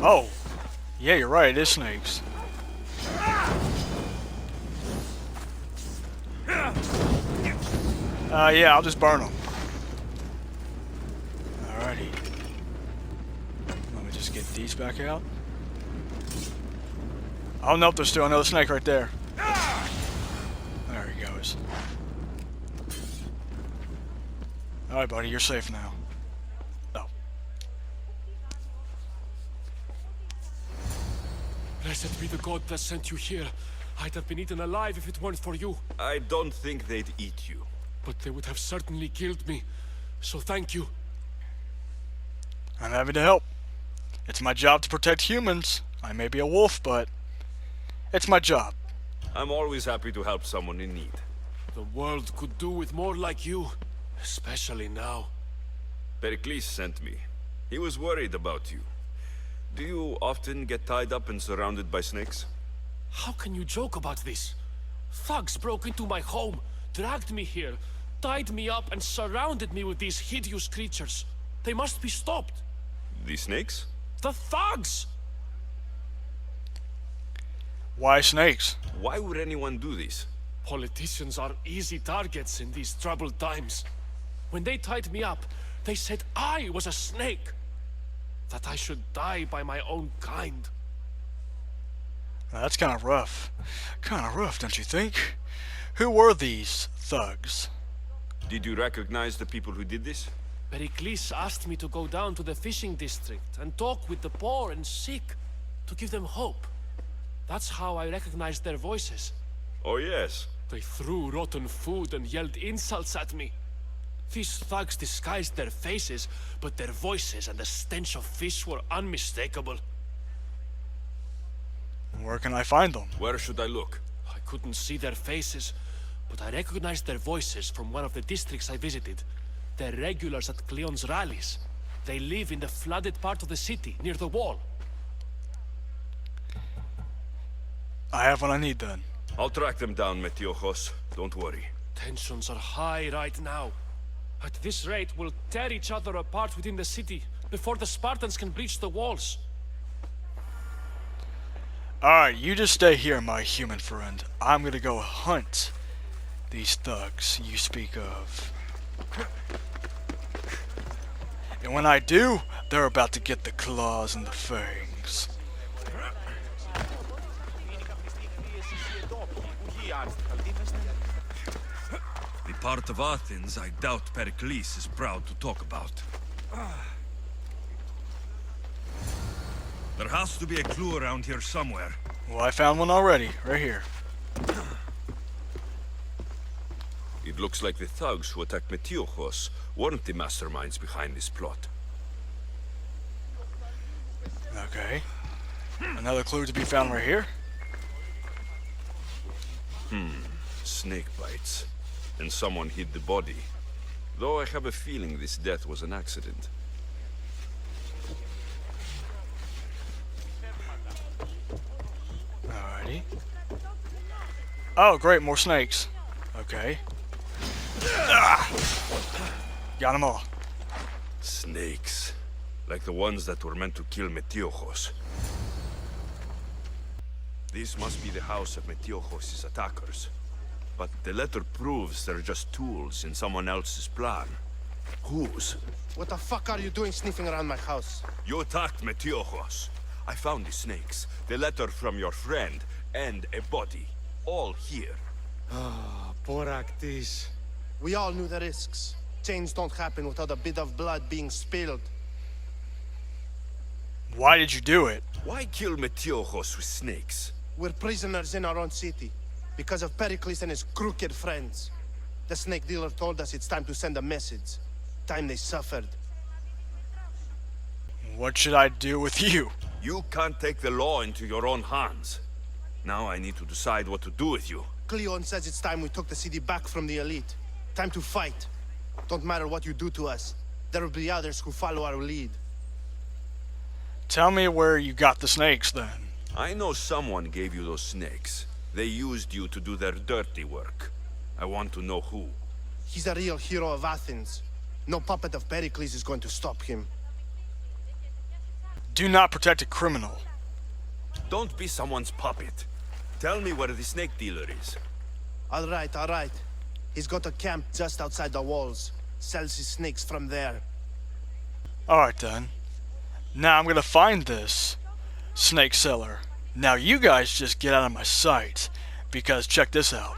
Oh. Yeah, you're right. It is snakes. Yeah, I'll just burn them. Alrighty. Let me just get these back out. Oh, nope, there's still another snake right there. There he goes. Alright, buddy, you're safe now. Oh. Blessed be the god that sent you here. I'd have been eaten alive if it weren't for you. I don't think they'd eat you. But they would have certainly killed me. So thank you. I'm happy to help. It's my job to protect humans. I may be a wolf, but it's my job. I'm always happy to help someone in need. The world could do with more like you. Especially now. Pericles sent me. He was worried about you. Do you often get tied up and surrounded by snakes? How can you joke about this? Thugs broke into my home, dragged me here, tied me up and surrounded me with these hideous creatures. They must be stopped. The snakes? The thugs! Why snakes? Why would anyone do this? Politicians are easy targets in these troubled times. When they tied me up, they said I was a snake. That I should die by my own kind. Now, that's kind of rough. Kind of rough, don't you think? Who were these thugs? Did you recognize the people who did this? Pericles asked me to go down to the fishing district and talk with the poor and sick, to give them hope. That's how I recognized their voices. Oh yes. They threw rotten food and yelled insults at me. These thugs disguised their faces, but their voices and the stench of fish were unmistakable. Where can I find them? Where should I look? I couldn't see their faces, but I recognized their voices from one of the districts I visited. They're regulars at Cleon's rallies. They live in the flooded part of the city, near the wall. I have what I need then. I'll track them down, Metiochos. Don't worry. Tensions are high right now. At this rate, we'll tear each other apart within the city before the Spartans can breach the walls. Alright, you just stay here, my human friend. I'm gonna go hunt these thugs you speak of. And when I do, they're about to get the claws and the fangs. The part of Athens I doubt Pericles is proud to talk about. There has to be a clue around here somewhere. Well, I found one already, right here. It looks like the thugs who attacked Metiochos weren't the masterminds behind this plot. Okay. Another clue to be found right here. Snake bites. And someone hid the body. Though I have a feeling this death was an accident. Alrighty. Oh, great, more snakes. Okay. Got them all. Snakes. Like the ones that were meant to kill Metiochos. This must be the house of Metiochos' attackers. But the letter proves they're just tools in someone else's plan. Whose? What the fuck are you doing sniffing around my house? You attacked Metiochos. I found the snakes, the letter from your friend, and a body. All here. Ah, poor Actis. We all knew the risks. Change don't happen without a bit of blood being spilled. Why did you do it? Why kill Metiochos with snakes? We're prisoners in our own city. Because of Pericles and his crooked friends. The snake dealer told us it's time to send a message. Time they suffered. What should I do with you? You can't take the law into your own hands. Now I need to decide what to do with you. Cleon says it's time we took the city back from the elite. Time to fight. Don't matter what you do to us. There will be others who follow our lead. Tell me where you got the snakes then. I know someone gave you those snakes. They used you to do their dirty work. I want to know who. He's a real hero of Athens. No puppet of Pericles is going to stop him. Do not protect a criminal. Don't be someone's puppet. Tell me where the snake dealer is. All right. He's got a camp just outside the walls. Sells his snakes from there. Alright then. Now I'm gonna find this snake seller. Now you guys just get out of my sight, because check this out.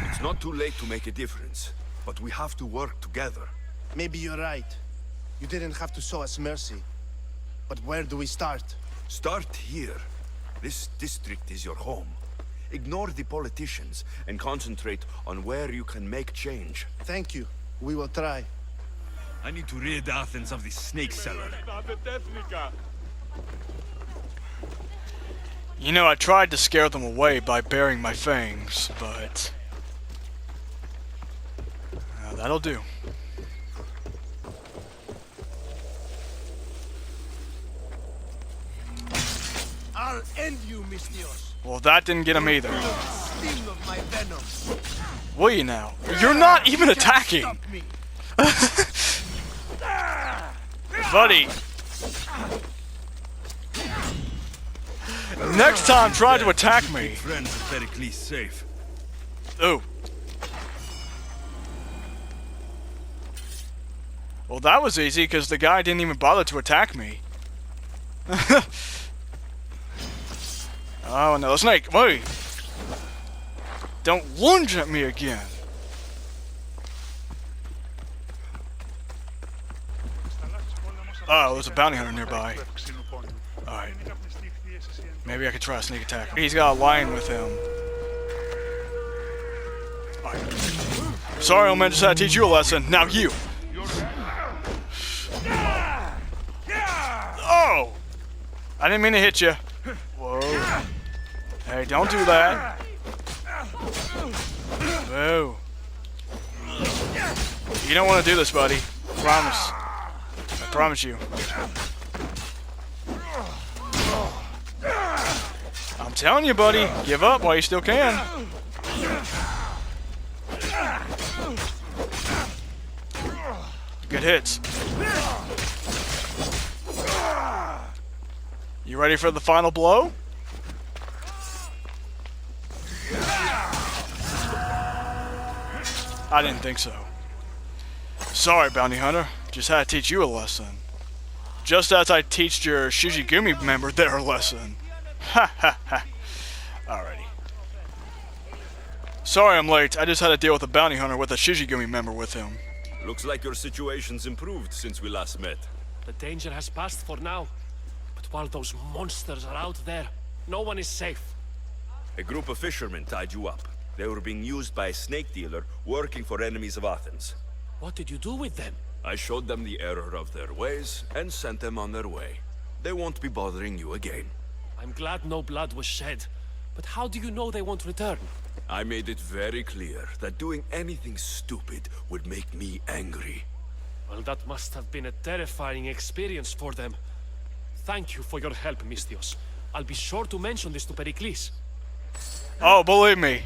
It's not too late to make a difference, but we have to work together. Maybe you're right. You didn't have to show us mercy. But where do we start? Start here. This district is your home. Ignore the politicians and concentrate on where you can make change. Thank you. We will try. I need to rid Athens of this snake seller. You know, I tried to scare them away by baring my fangs, but that'll do. I'll end you, Mystios. Well, that didn't get him either. Sting of my venom. Will you now? You're not even attacking! Buddy! Next time, try to attack me. Keep friends of Pericles safe. Ooh. Well, that was easy, because the guy didn't even bother to attack me. Oh, no, snake, wait! Don't lunge at me again! Oh, there's a bounty hunter nearby. Alright. Maybe I could try a sneak attack. He's got a lion with him. Alright. Sorry, old man, just had to teach you a lesson. Now you! Oh! I didn't mean to hit you. Whoa. Hey, don't do that. Whoa. You don't want to do this, buddy. Promise. I promise you. I'm telling you, buddy. Give up while you still can. Good hits. You ready for the final blow? I didn't think so. Sorry, bounty hunter. Just had to teach you a lesson. Just as I teached your Shishigumi member their lesson. Ha ha ha. Alrighty. Sorry I'm late. I just had to deal with a bounty hunter with a Shishigumi member with him. Looks like your situation's improved since we last met. The danger has passed for now. But while those monsters are out there, no one is safe. A group of fishermen tied you up. They were being used by a snake dealer working for enemies of Athens. What did you do with them? I showed them the error of their ways and sent them on their way. They won't be bothering you again. I'm glad no blood was shed. But how do you know they won't return? I made it very clear that doing anything stupid would make me angry. Well, that must have been a terrifying experience for them. Thank you for your help, Misthios. I'll be sure to mention this to Pericles. Oh, believe me.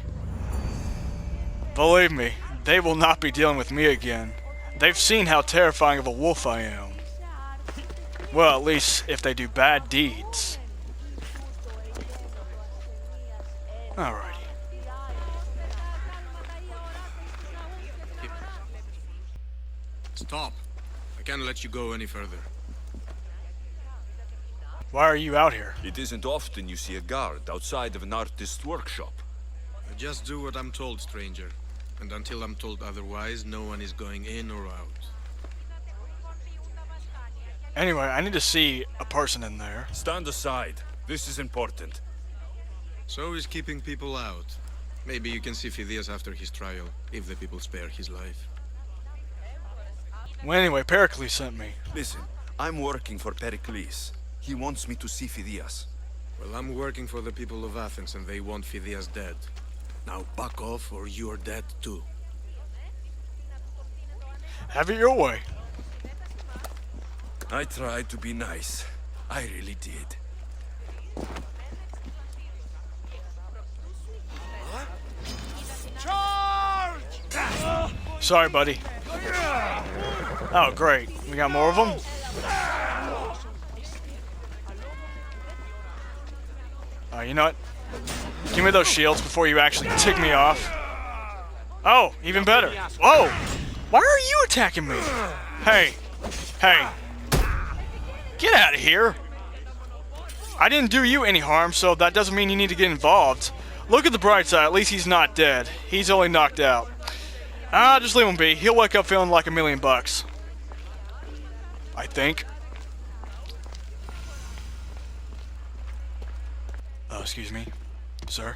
Believe me, they will not be dealing with me again. They've seen how terrifying of a wolf I am. Well, at least if they do bad deeds. Alrighty. Stop. I can't let you go any further. Why are you out here? It isn't often you see a guard outside of an artist's workshop. I just do what I'm told, stranger. And until I'm told otherwise, no one is going in or out. Anyway, I need to see a person in there. Stand aside. This is important. So he's keeping people out. Maybe you can see Phidias after his trial, if the people spare his life. Well, anyway, Pericles sent me. Listen, I'm working for Pericles. He wants me to see Phidias. Well, I'm working for the people of Athens, and they want Phidias dead. Now back off, or you're dead too. Have it your way. I tried to be nice. I really did. Charge! Sorry, buddy. Oh, great. We got more of them? You know what? Give me those shields before you actually tick me off. Oh, even better. Whoa! Why are you attacking me? Hey. Hey. Get out of here. I didn't do you any harm, so that doesn't mean you need to get involved. Look at the bright side. At least he's not dead. He's only knocked out. Just leave him be. He'll wake up feeling like $1,000,000. I think. Oh, excuse me, sir.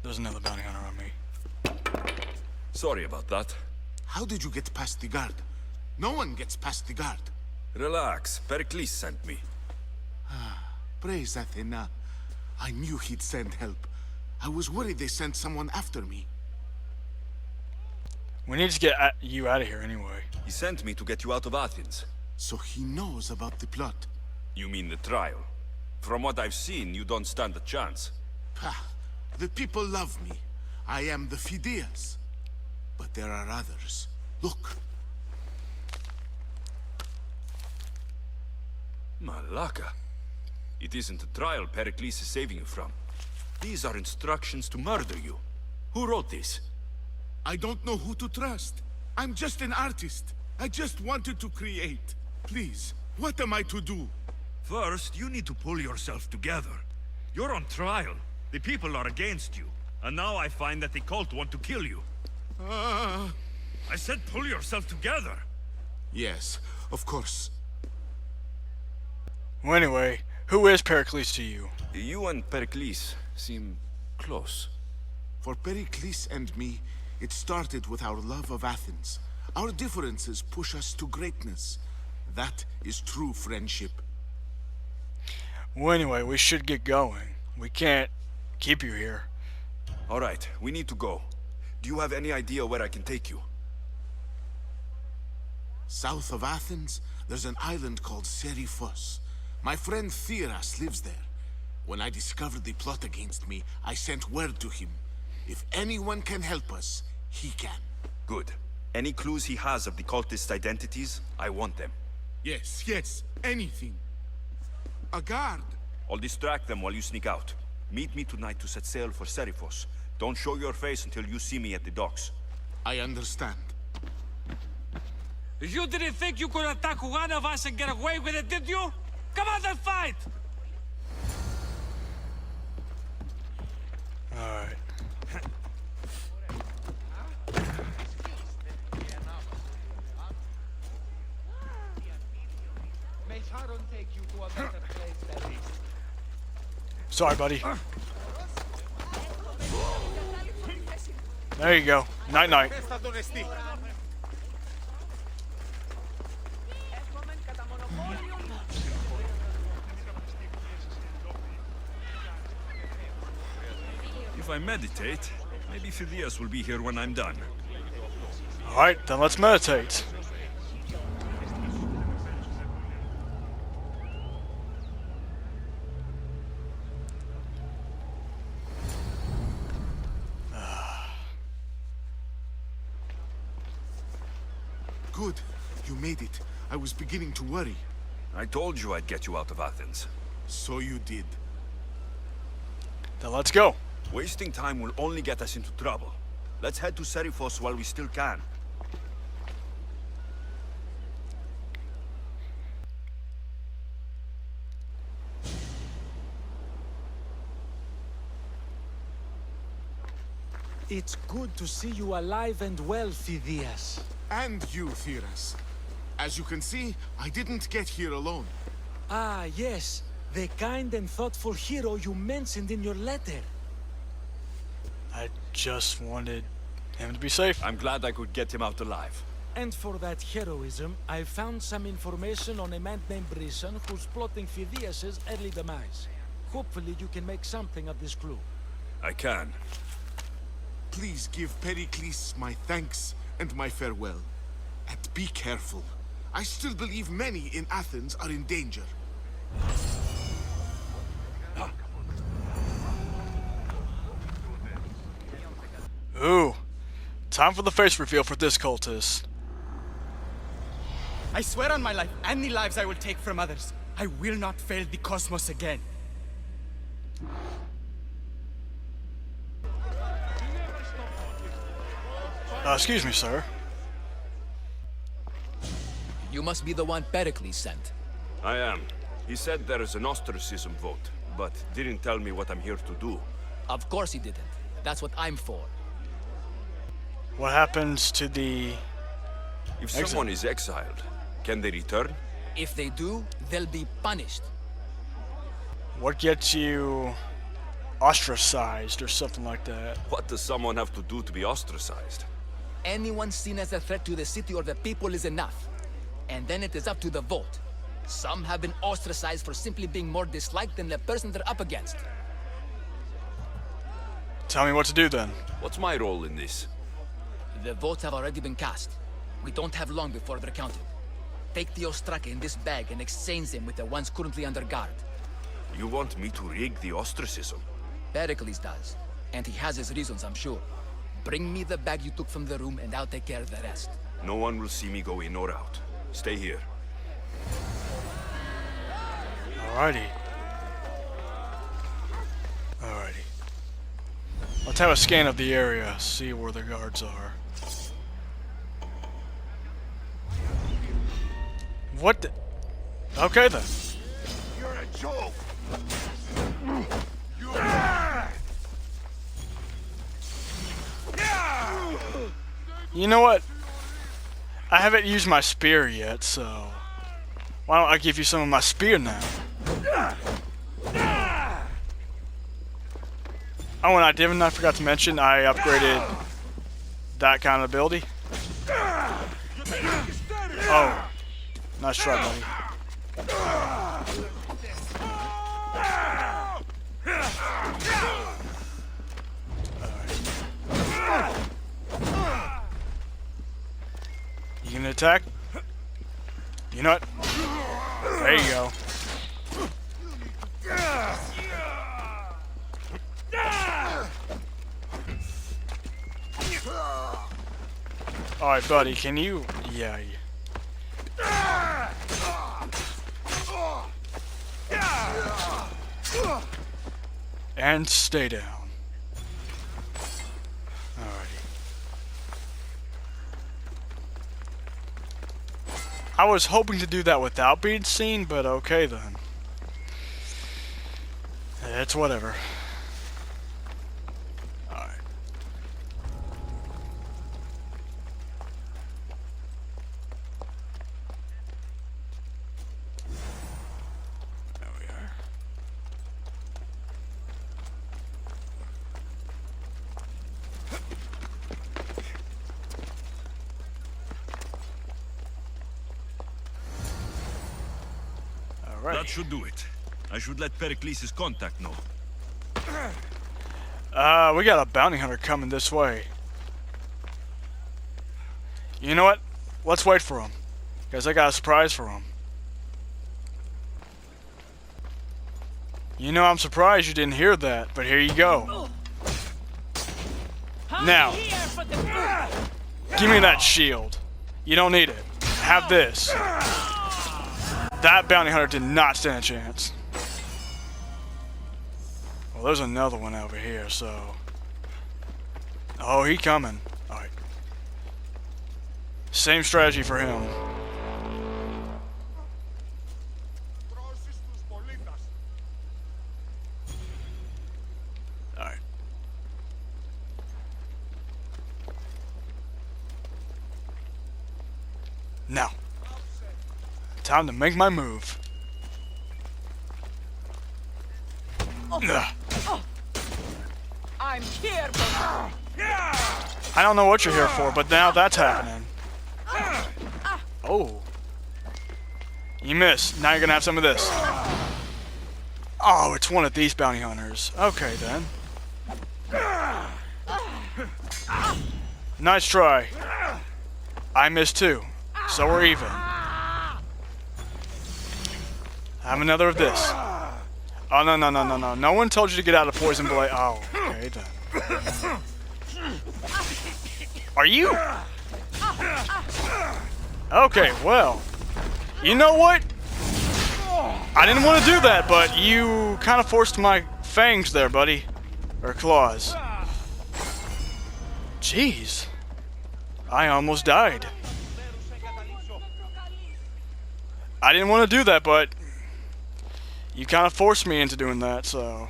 There's another bounty hunter on me. Sorry about that. How did you get past the guard? No one gets past the guard. Relax. Pericles sent me. Praise Athena. I knew he'd send help. I was worried they sent someone after me. We need to get you out of here anyway. He sent me to get you out of Athens. So he knows about the plot. You mean the trial? From what I've seen, you don't stand a chance. Pah, the people love me. I am the Phidias. But there are others. Look. Malaka. It isn't a trial Pericles is saving you from. These are instructions to murder you. Who wrote this? I don't know who to trust. I'm just an artist. I just wanted to create. Please, what am I to do? First, you need to pull yourself together. You're on trial. The people are against you. And now I find that the cult want to kill you. I said pull yourself together. Yes, of course. Well, anyway, who is Pericles to you? You and Pericles seem close. For Pericles and me, it started with our love of Athens. Our differences push us to greatness. That is true friendship. Well, anyway, we should get going. We can't keep you here. All right, we need to go. Do you have any idea where I can take you? South of Athens, there's an island called Seriphos. My friend Theras lives there. When I discovered the plot against me, I sent word to him. If anyone can help us, he can. Good. Any clues he has of the cultist identities, I want them. Yes, yes, anything. A guard. I'll distract them while you sneak out. Meet me tonight to set sail for Seriphos. Don't show your face until you see me at the docks. I understand. You didn't think you could attack one of us and get away with it, did you? Come on and fight! Alright. Sorry, buddy. There you go. Night-night. If I meditate, maybe Phidias will be here when I'm done. Alright, then let's meditate. Good. You made it. I was beginning to worry. I told you I'd get you out of Athens. So you did. Then let's go. Wasting time will only get us into trouble. Let's head to Seriphos while we still can. It's good to see you alive and well, Phidias. And you, Theras. As you can see, I didn't get here alone. Ah, yes. The kind and thoughtful hero you mentioned in your letter. I just wanted him to be safe. I'm glad I could get him out alive. And for that heroism, I found some information on a man named Brisson who's plotting Phidias' early demise. Hopefully you can make something of this clue. I can. Please give Pericles my thanks and my farewell. And be careful. I still believe many in Athens are in danger. Ooh. Time for the face reveal for this cultist. I swear on my life, any lives I will take from others, I will not fail the cosmos again. Excuse me, sir. You must be the one Pericles sent. I am. He said there is an ostracism vote, but didn't tell me what I'm here to do. Of course he didn't. That's what I'm for. What happens to the... If someone is exiled, can they return? If they do, they'll be punished. What gets you ostracized or something like that? What does someone have to do to be ostracized? Anyone seen as a threat to the city or the people is enough. And then it is up to the vote. Some have been ostracized for simply being more disliked than the person they're up against. Tell me what to do then. What's my role in this? The votes have already been cast. We don't have long before they're counted. Take the ostraka in this bag and exchange them with the ones currently under guard. You want me to rig the ostracism? Pericles does. And he has his reasons, I'm sure. Bring me the bag you took from the room and I'll take care of the rest. No one will see me go in or out. Stay here. Alrighty. Alrighty. Let's have a scan of the area, see where the guards are. What the? Okay then. You're a joke. You know what? I haven't used my spear yet, so why don't I give you some of my spear now? Oh, and I forgot to mention, I upgraded that kind of ability. Oh, nice try, buddy. You gonna attack? You know what? There you go. Alright, buddy, can you... Yeah. And stay down. I was hoping to do that without being seen, but okay then. It's whatever. Alright. There we are. That should do it. I should let Pericles' contact know. We got a bounty hunter coming this way. You know what? Let's wait for him. Because I got a surprise for him. You know, I'm surprised you didn't hear that, but here you go. Now, give me that shield. You don't need it. Have this. That bounty hunter did not stand a chance. Well, there's another one over here, so... Oh, he coming. Alright. Same strategy for him. Alright. Now. Time to make my move. I'm here. I don't know what you're here for, but now that's happening. Oh. You missed. Now you're gonna have some of this. Oh, it's one of these bounty hunters. Okay, then. Nice try. I missed too. So we're even. Have another of this. Oh, no. No one told you to get out of Poison Blade. Oh, okay, then. Are you? Okay, well. You know what? I didn't want to do that, but you kind of forced my fangs there, buddy. Or claws. Jeez. I almost died. I didn't want to do that, but you kind of forced me into doing that, so...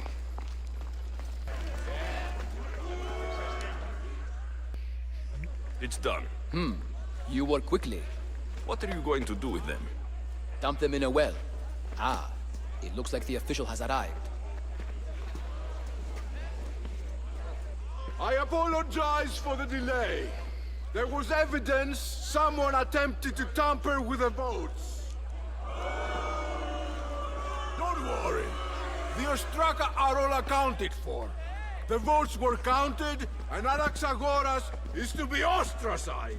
It's done. You work quickly. What are you going to do with them? Dump them in a well. Ah, it looks like the official has arrived. I apologize for the delay. There was evidence someone attempted to tamper with the votes. Don't worry. The Ostraka are all accounted for. The votes were counted, and Anaxagoras is to be ostracized.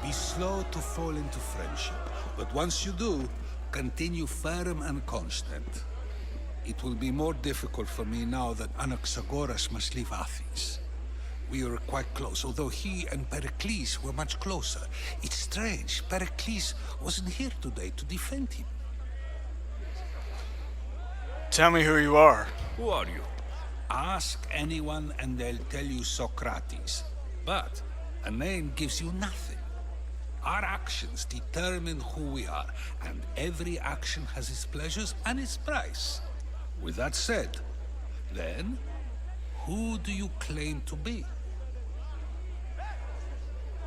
Be slow to fall into friendship, but once you do, continue firm and constant. It will be more difficult for me now that Anaxagoras must leave Athens. We were quite close, although he and Pericles were much closer. It's strange, Pericles wasn't here today to defend him. Tell me who you are. Who are you? Ask anyone and they'll tell you Socrates. But a name gives you nothing. Our actions determine who we are, and every action has its pleasures and its price. With that said, then, who do you claim to be?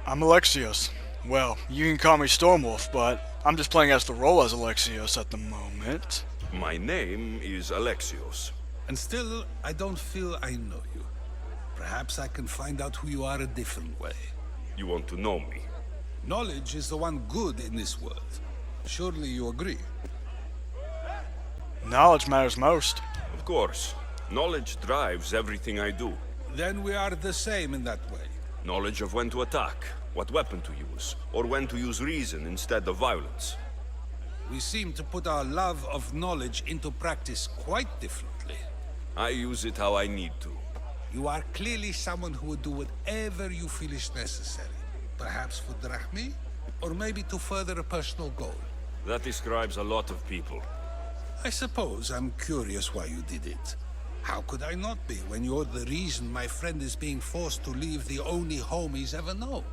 I'm Alexios. Well, you can call me Stormwolf, but I'm just playing as the role as Alexios at the moment. My name is Alexios. And still, I don't feel I know you. Perhaps I can find out who you are a different way. You want to know me? Knowledge is the one good in this world. Surely you agree? Knowledge matters most. Of course. Knowledge drives everything I do. Then we are the same in that way. Knowledge of when to attack, what weapon to use, or when to use reason instead of violence. We seem to put our love of knowledge into practice quite differently. I use it how I need to. You are clearly someone who would do whatever you feel is necessary. Perhaps for drachmi, or maybe to further a personal goal. That describes a lot of people. I suppose I'm curious why you did it. How could I not be when you're the reason my friend is being forced to leave the only home he's ever known?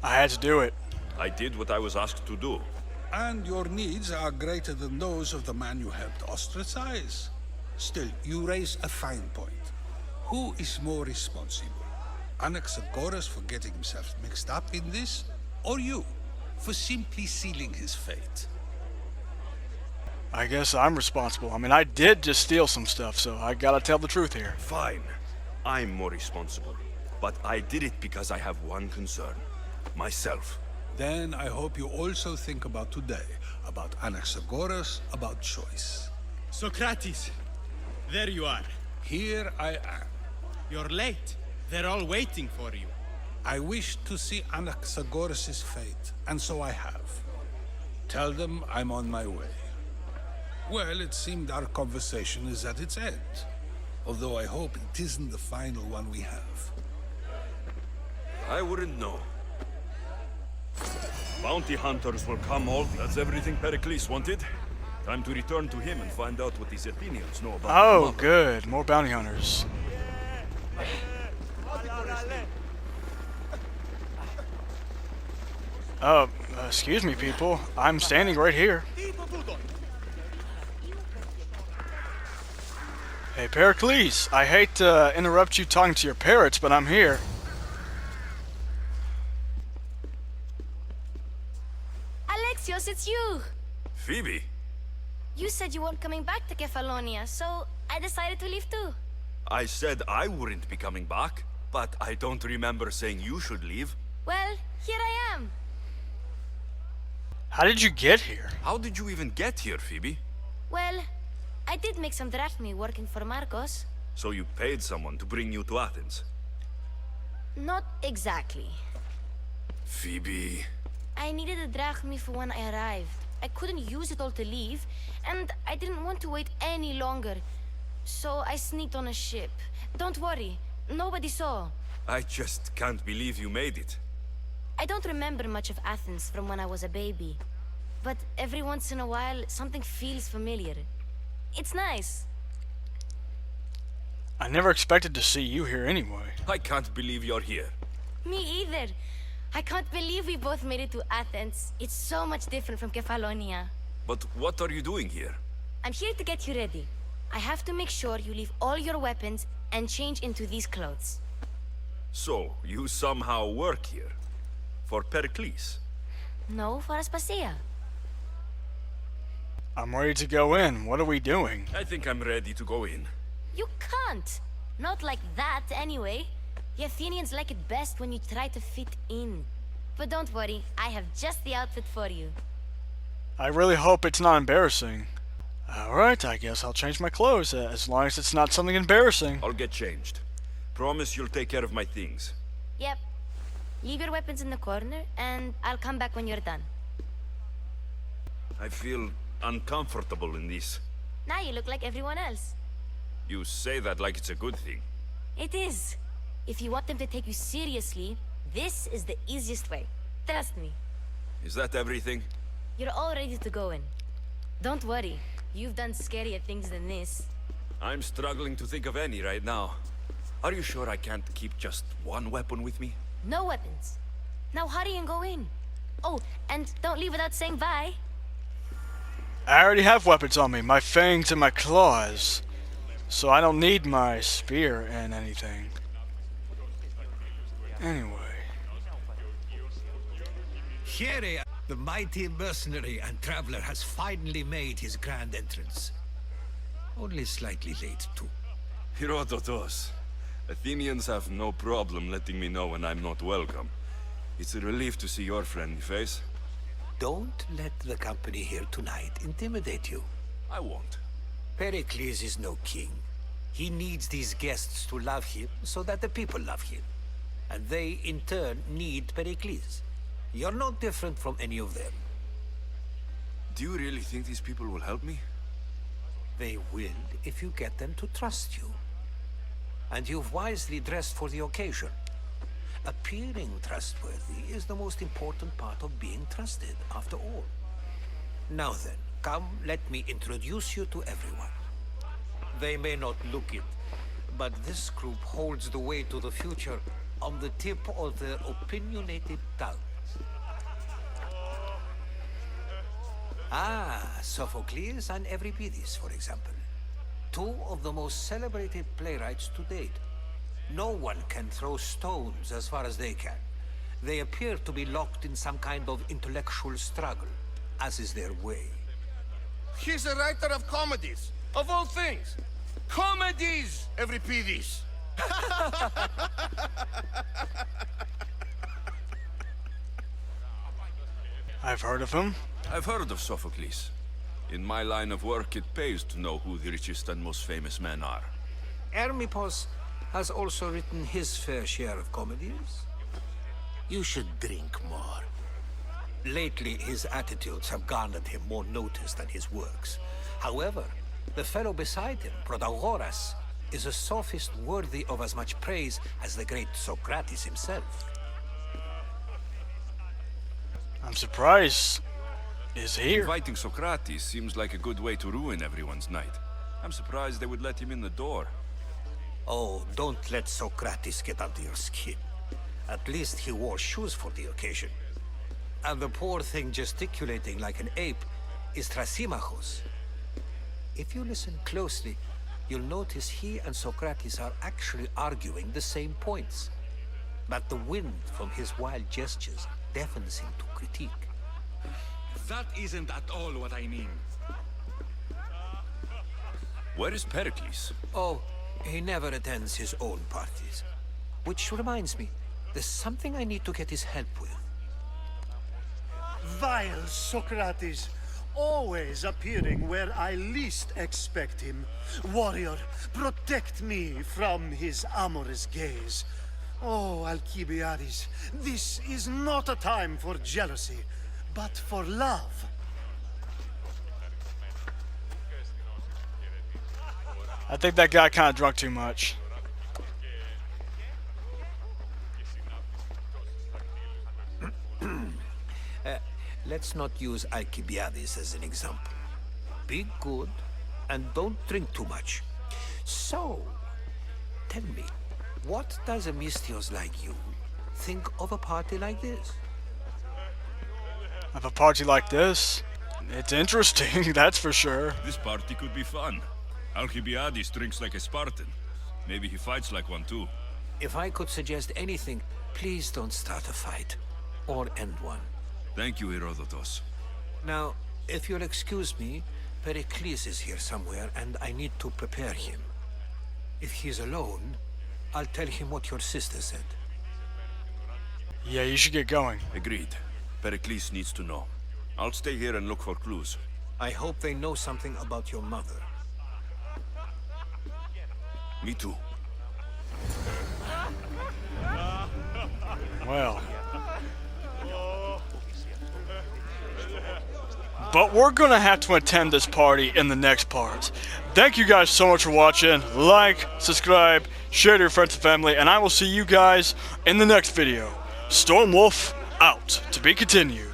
I had to do it. I did what I was asked to do. And your needs are greater than those of the man you helped ostracize. Still, you raise a fine point. Who is more responsible? Anaxagoras for getting himself mixed up in this? Or you, for simply sealing his fate? I guess I'm responsible. I mean, I did just steal some stuff, so I gotta tell the truth here. Fine. I'm more responsible. But I did it because I have one concern. Myself. Then I hope you also think about today. About Anaxagoras, about choice. Socrates! There you are. Here I am. You're late. They're all waiting for you. I wish to see Anaxagoras' fate, and so I have. Tell them I'm on my way. Well, it seemed our conversation is at its end. Although I hope it isn't the final one we have. I wouldn't know. Bounty hunters will come all... That's everything Pericles wanted. Time to return to him and find out what these Athenians know about Oh, good. More bounty hunters. Excuse me, people. I'm standing right here. Hey, Pericles. I hate to interrupt you talking to your parrots, but I'm here. Alexios, it's you! Phoebe? You said you weren't coming back to Kefalonia, so I decided to leave too. I said I wouldn't be coming back, but I don't remember saying you should leave. Well, here I am. How did you get here? How did you even get here, Phoebe? Well, I did make some drachmi working for Marcos. So you paid someone to bring you to Athens? Not exactly. Phoebe... I needed a drachmi for when I arrived. I couldn't use it all to leave, and I didn't want to wait any longer. So I sneaked on a ship. Don't worry, nobody saw. I just can't believe you made it. I don't remember much of Athens from when I was a baby. But every once in a while, something feels familiar. It's nice. I never expected to see you here anyway. I can't believe you're here. Me either. I can't believe we both made it to Athens. It's so much different from Kefalonia. But what are you doing here? I'm here to get you ready. I have to make sure you leave all your weapons and change into these clothes. So, you somehow work here? For Pericles? No, for Aspasia. I'm ready to go in. What are we doing? I think I'm ready to go in. You can't. Not like that, anyway. The Athenians like it best when you try to fit in. But don't worry, I have just the outfit for you. I really hope it's not embarrassing. Alright, I guess I'll change my clothes, as long as it's not something embarrassing. I'll get changed. Promise you'll take care of my things. Yep. Leave your weapons in the corner, and I'll come back when you're done. I feel uncomfortable in this. Now you look like everyone else. You say that like it's a good thing. It is. If you want them to take you seriously, this is the easiest way. Trust me. Is that everything? You're all ready to go in. Don't worry. You've done scarier things than this. I'm struggling to think of any right now. Are you sure I can't keep just one weapon with me? No weapons. Now hurry and go in. Oh, and don't leave without saying bye. I already have weapons on me, my fangs and my claws. So I don't need my spear and anything. Anyway. Here, the mighty mercenary and traveler has finally made his grand entrance. Only slightly late, too. Herodotus. Athenians have no problem letting me know when I'm not welcome. It's a relief to see your friendly face. Don't let the company here tonight intimidate you. I won't. Pericles is no king. He needs these guests to love him so that the people love him. And they, in turn, need Pericles. You're no different from any of them. Do you really think these people will help me? They will if you get them to trust you. And you've wisely dressed for the occasion. Appearing trustworthy is the most important part of being trusted, after all. Now then, come, let me introduce you to everyone. They may not look it, but this group holds the way to the future on the tip of their opinionated tongues. Ah, Sophocles and Euripides, for example. Two of the most celebrated playwrights to date. No one can throw stones as far as they can. They appear to be locked in some kind of intellectual struggle, as is their way. He's a writer of comedies, of all things. Comedies, Euripides. I've heard of him. I've heard of Sophocles. In my line of work, it pays to know who the richest and most famous men are. Hermippos has also written his fair share of comedies. You should drink more. Lately, his attitudes have garnered him more notice than his works. However, the fellow beside him, Protagoras, is a sophist worthy of as much praise as the great Socrates himself. I'm surprised he's here. Inviting Socrates seems like a good way to ruin everyone's night. I'm surprised they would let him in the door. Oh, don't let Socrates get under your skin. At least he wore shoes for the occasion. And the poor thing gesticulating like an ape is Thrasymachos. If you listen closely, you'll notice he and Socrates are actually arguing the same points. But the wind from his wild gestures deafens him to critique. That isn't at all what I mean. Where is Pericles? Oh, he never attends his own parties. Which reminds me, there's something I need to get his help with. Vile Socrates, always appearing where I least expect him. Warrior, protect me from his amorous gaze. Oh, Alcibiades, this is not a time for jealousy, but for love. I think that guy kind of drunk too much. Let's not use Alcibiades as an example. Be good, and don't drink too much. So, tell me, what does a Mystios like you think of a party like this? Of a party like this? It's interesting, that's for sure. This party could be fun. Alcibiades drinks like a Spartan. Maybe he fights like one too. If I could suggest anything, please don't start a fight. Or end one. Thank you, Herodotus. Now, if you'll excuse me, Pericles is here somewhere, and I need to prepare him. If he's alone, I'll tell him what your sister said. Yeah, you should get going. Agreed. Pericles needs to know. I'll stay here and look for clues. I hope they know something about your mother. Me too. Well. But we're gonna have to attend this party in the next part. Thank you guys so much for watching. Like, subscribe, share to your friends and family, and I will see you guys in the next video. Stormwolf out. To be continued.